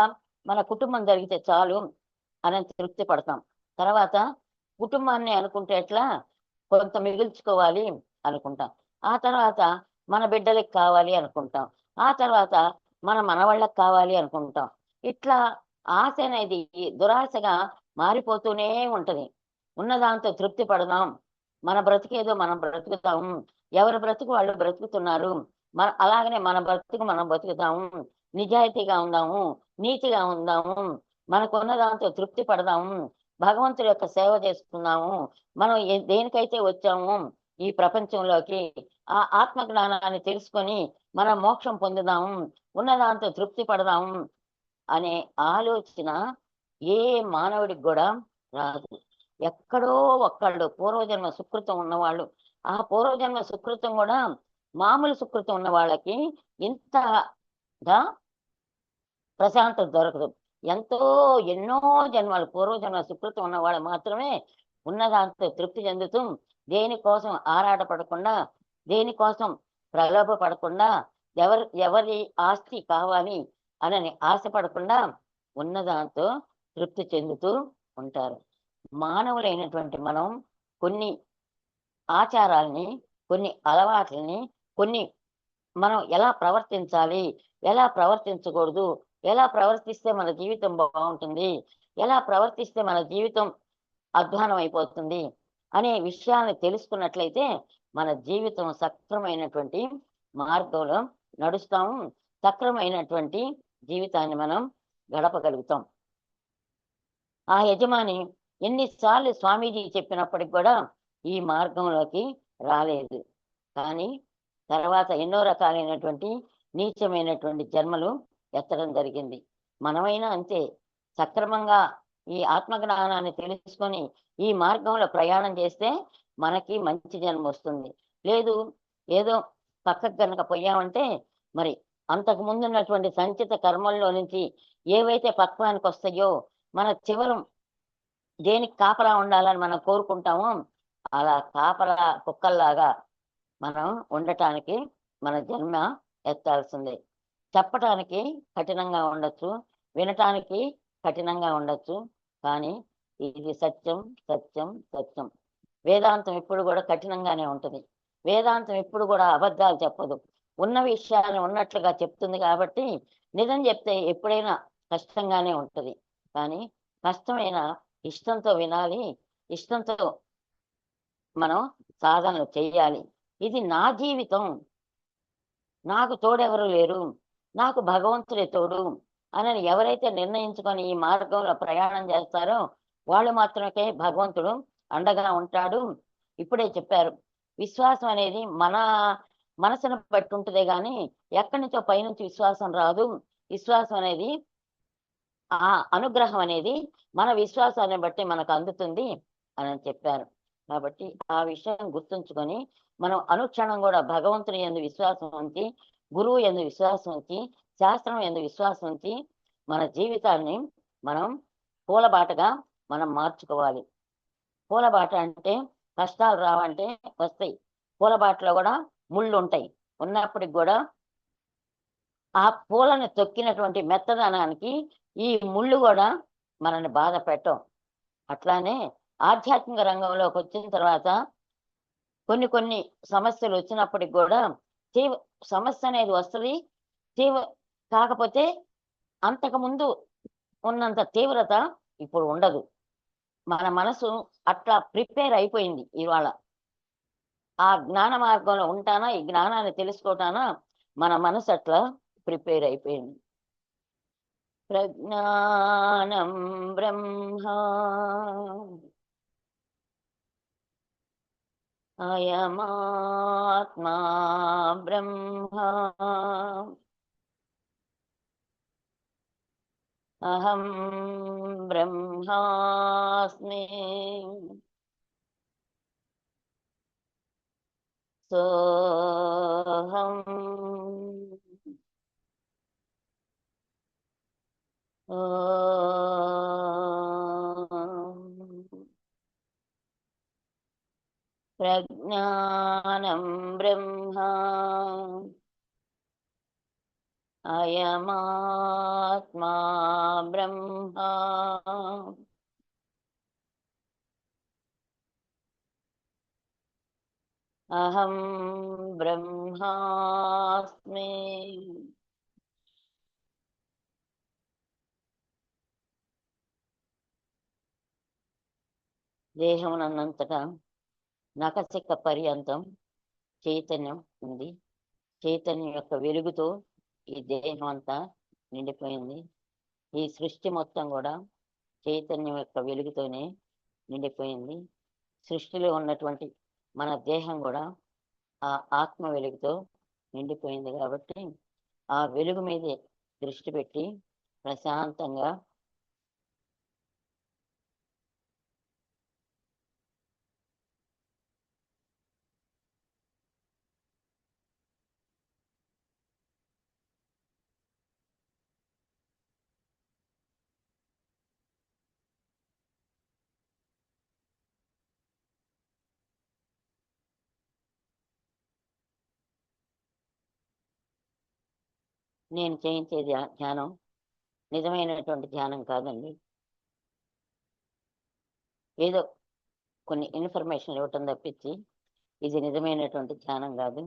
మన కుటుంబం జరిగితే చాలు అని తృప్తి పడతాం. తర్వాత కుటుంబాన్ని అనుకుంటే ఎట్లా, కొంత మిగిల్చుకోవాలి అనుకుంటాం. ఆ తర్వాత మన బిడ్డలకు కావాలి అనుకుంటాం. ఆ తర్వాత మన మనవాళ్ళకి కావాలి అనుకుంటాం. ఇట్లా ఆశ అనేది దురాశగా మారిపోతూనే ఉంటది. ఉన్నదాంతో తృప్తి పడదాం, మన బ్రతికేదో మనం బ్రతుకుతాము, ఎవరి బ్రతుకు వాళ్ళు బ్రతుకుతున్నారు, అలాగనే మన బ్రతుకు మనం బ్రతుకుతాము, నిజాయితీగా ఉందాము, నీతిగా ఉందాము, మనకున్న దాంతో తృప్తి పడదాము, భగవంతుడి యొక్క సేవ చేసుకుందాము, మనం దేనికైతే వచ్చాము ఈ ప్రపంచంలోకి ఆ ఆత్మ జ్ఞానాన్ని తెలుసుకొని మనం మోక్షం పొందుదాము, ఉన్నదాంతో తృప్తి పడదాము అనే ఆలోచన ఏ మానవుడికి కూడా రాదు. ఎక్కడో ఒక్కళ్ళు పూర్వజన్మ సుకృతం ఉన్నవాళ్ళు, ఆ పూర్వజన్మ సుకృతం కూడా మామూలు సుకృతం ఉన్న వాళ్ళకి ఇంతగా ప్రశాంతత దొరకదు. ఎన్నో జన్మలు పూర్వజన్మ సుకృతం ఉన్న వాళ్ళు మాత్రమే ఉన్నదాంతో తృప్తి చెందుతూ దేనికోసం ఆరాటపడకుండా, దేనికోసం ప్రలోభ పడకుండా, ఎవరి ఆస్తి కావాలి అని ఆశపడకుండా ఉన్నదాంతో తృప్తి చెందుతూ ఉంటారు. మానవులైనటువంటి మనం కొన్ని ఆచారాల్ని, కొన్ని అలవాట్లని, కొన్ని మనం ఎలా ప్రవర్తించాలి, ఎలా ప్రవర్తించకూడదు, ఎలా ప్రవర్తిస్తే మన జీవితం బాగుంటుంది, ఎలా ప్రవర్తిస్తే మన జీవితం అధ్వానం అయిపోతుంది అనే విషయాన్ని తెలుసుకున్నట్లయితే మన జీవితం సక్రమైనటువంటి మార్గంలో నడుస్తాము, సక్రమైనటువంటి జీవితాన్ని మనం గడపగలుగుతాం. ఆ యజమాని ఎన్నిసార్లు స్వామీజీ చెప్పినప్పటికి కూడా ఈ మార్గంలోకి రాలేదు. కానీ తర్వాత ఎన్నో రకాలైనటువంటి నీచమైనటువంటి జన్మలు ఎత్తడం జరిగింది. మనమైనా అంతే, సక్రమంగా ఈ ఆత్మజ్ఞానాన్ని తెలుసుకొని ఈ మార్గంలో ప్రయాణం చేస్తే మనకి మంచి జన్మ వస్తుంది. లేదు ఏదో పక్కకు కనుక పోయామంటే మరి అంతకు ముందున్నటువంటి సంచిత కర్మల్లో నుంచి ఏవైతే పక్వానికి వస్తాయో మన చివరం దేనికి కాపలా ఉండాలని మనం కోరుకుంటామో అలా కాపలా కుక్కల్లాగా మనం ఉండటానికి మన జన్మ ఎత్తాల్సిందే. చెప్పటానికి కఠినంగా ఉండొచ్చు, వినటానికి కఠినంగా ఉండొచ్చు, కానీ ఇది సత్యం సత్యం సత్యం. వేదాంతం ఎప్పుడు కూడా కఠినంగానే ఉంటుంది. వేదాంతం ఎప్పుడు కూడా అబద్ధాలు చెప్పదు. ఉన్న విషయాన్ని ఉన్నట్లుగా చెప్తుంది కాబట్టి నిజం చెప్తే ఎప్పుడైనా కష్టంగానే ఉంటుంది. కానీ కష్టమైన ఇష్టంతో వినాలి, ఇష్టంతో మనం సాధనలు చెయ్యాలి. ఇది నా జీవితం, నాకు తోడెవరు లేరు, నాకు భగవంతుడే తోడు అని ఎవరైతే నిర్ణయించుకొని ఈ మార్గంలో ప్రయాణం చేస్తారో వాళ్ళు మాత్రమే భగవంతుడు అండగా ఉంటాడు. ఇప్పుడే చెప్పారు, విశ్వాసం అనేది మన మనసును బట్టి ఉంటుందే కానీ ఎక్కడి నుంచో పైనుంచి విశ్వాసం రాదు. విశ్వాసం అనేది ఆ అనుగ్రహం అనేది మన విశ్వాసాన్ని బట్టి మనకు అందుతుంది అని చెప్పారు. కాబట్టి ఆ విషయం గుర్తుంచుకొని మనం అనుక్షణం కూడా భగవంతుని యందు విశ్వాసం ఉంచి, గురువు యందు విశ్వాసం ఉంచి, శాస్త్రం యందు విశ్వాసం ఉంచి మన జీవితాన్ని మనం పూలబాటగా మనం మార్చుకోవాలి. పూలబాట అంటే కష్టాలు రావంటే వస్తాయి, పూలబాటలో కూడా ముళ్ళు ఉంటాయి. ఉన్నప్పటికి కూడా ఆ పూలను తొక్కినటువంటి మెత్తదనానికి ఈ ముళ్ళు కూడా మనల్ని బాధ పెట్టం. అట్లానే ఆధ్యాత్మిక రంగంలోకి వచ్చిన తర్వాత కొన్ని కొన్ని సమస్యలు వచ్చినప్పటికి కూడా సమస్య అనేది వస్తుంది, కాకపోతే అంతకుముందు ఉన్నంత తీవ్రత ఇప్పుడు ఉండదు. మన మనసు అట్లా ప్రిపేర్ అయిపోయింది. ఇవాళ ఆ జ్ఞాన మార్గంలో ఉంటానా, ఈ జ్ఞానాన్ని తెలుసుకోవటానా మన మనసు అట్లా ప్రిపేర్ అయిపోయింది. ప్రజ్ఞానం బ్రహ్మ అయమాత్మా బ్రహ్మ అహం బ్రహ్మాస్మి సోహం ప్రజ్ఞానం బ్రహ్మ అయమాత్మా బ్రహ్మ అహం బ్రహ్మాస్మి. దేహమునంతటా నఖశిఖ పర్యంతం చైతన్యం ఉంది. చైతన్యం యొక్క వెలుగుతో ఈ దేహం అంతా నిండిపోయింది. ఈ సృష్టి మొత్తం కూడా చైతన్యం యొక్క వెలుగుతోనే నిండిపోయింది. సృష్టిలో ఉన్నటువంటి మన దేహం కూడా ఆ ఆత్మ వెలుగుతో నిండిపోయింది. కాబట్టి ఆ వెలుగు మీదే దృష్టి పెట్టి ప్రశాంతంగా నేను చేయించే ధ్యానం నిజమైనటువంటి ధ్యానం కాదండి. ఏదో కొన్ని ఇన్ఫర్మేషన్ ఇవ్వటం తప్పించి ఇది నిజమైనటువంటి ధ్యానం కాదు.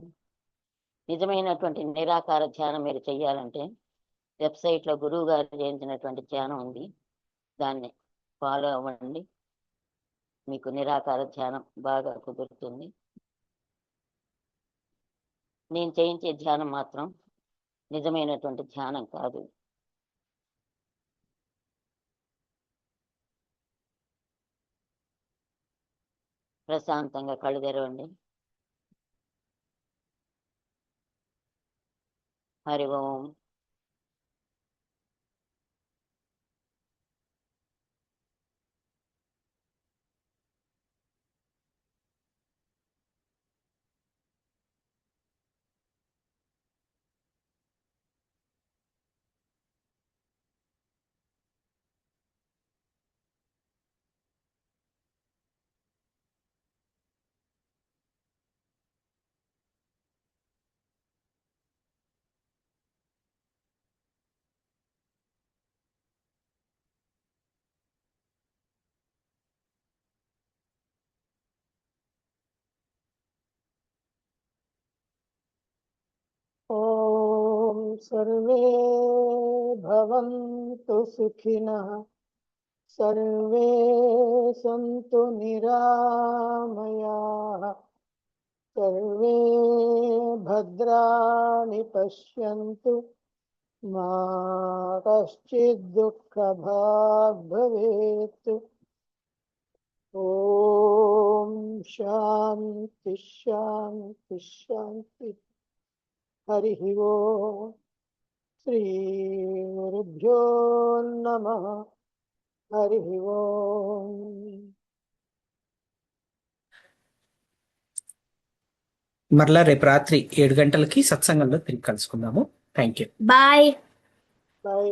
నిజమైనటువంటి నిరాకార ధ్యానం మీరు చెయ్యాలంటే వెబ్సైట్లో గురువు గారు చేయించినటువంటి ధ్యానం ఉంది, దాన్ని ఫాలో అవ్వండి. మీకు నిరాకార ధ్యానం బాగా కుదురుతుంది. నేను చేయించే ధ్యానం మాత్రం నిజమైనటువంటి ధ్యానం కాదు. ప్రశాంతంగా కళ్ళు తెరవండి. హరి ఓం. सर्वे भवन्तु सुखिनः सर्वे सन्तु निरामयाः सर्वे भद्राणि पश्यन्तु मा कश्चित् दुःखभाग् भवेत् ॐ शान्ति शान्ति शान्ति हरिः ओम् श्री गुरुभ्यो नमः हरिः ओम् మరలా రేపు రాత్రి 7 గంటలకి సత్సంగంలో తిరిగి కలుసుకుందాము. Thank you. బాయ్. Bye.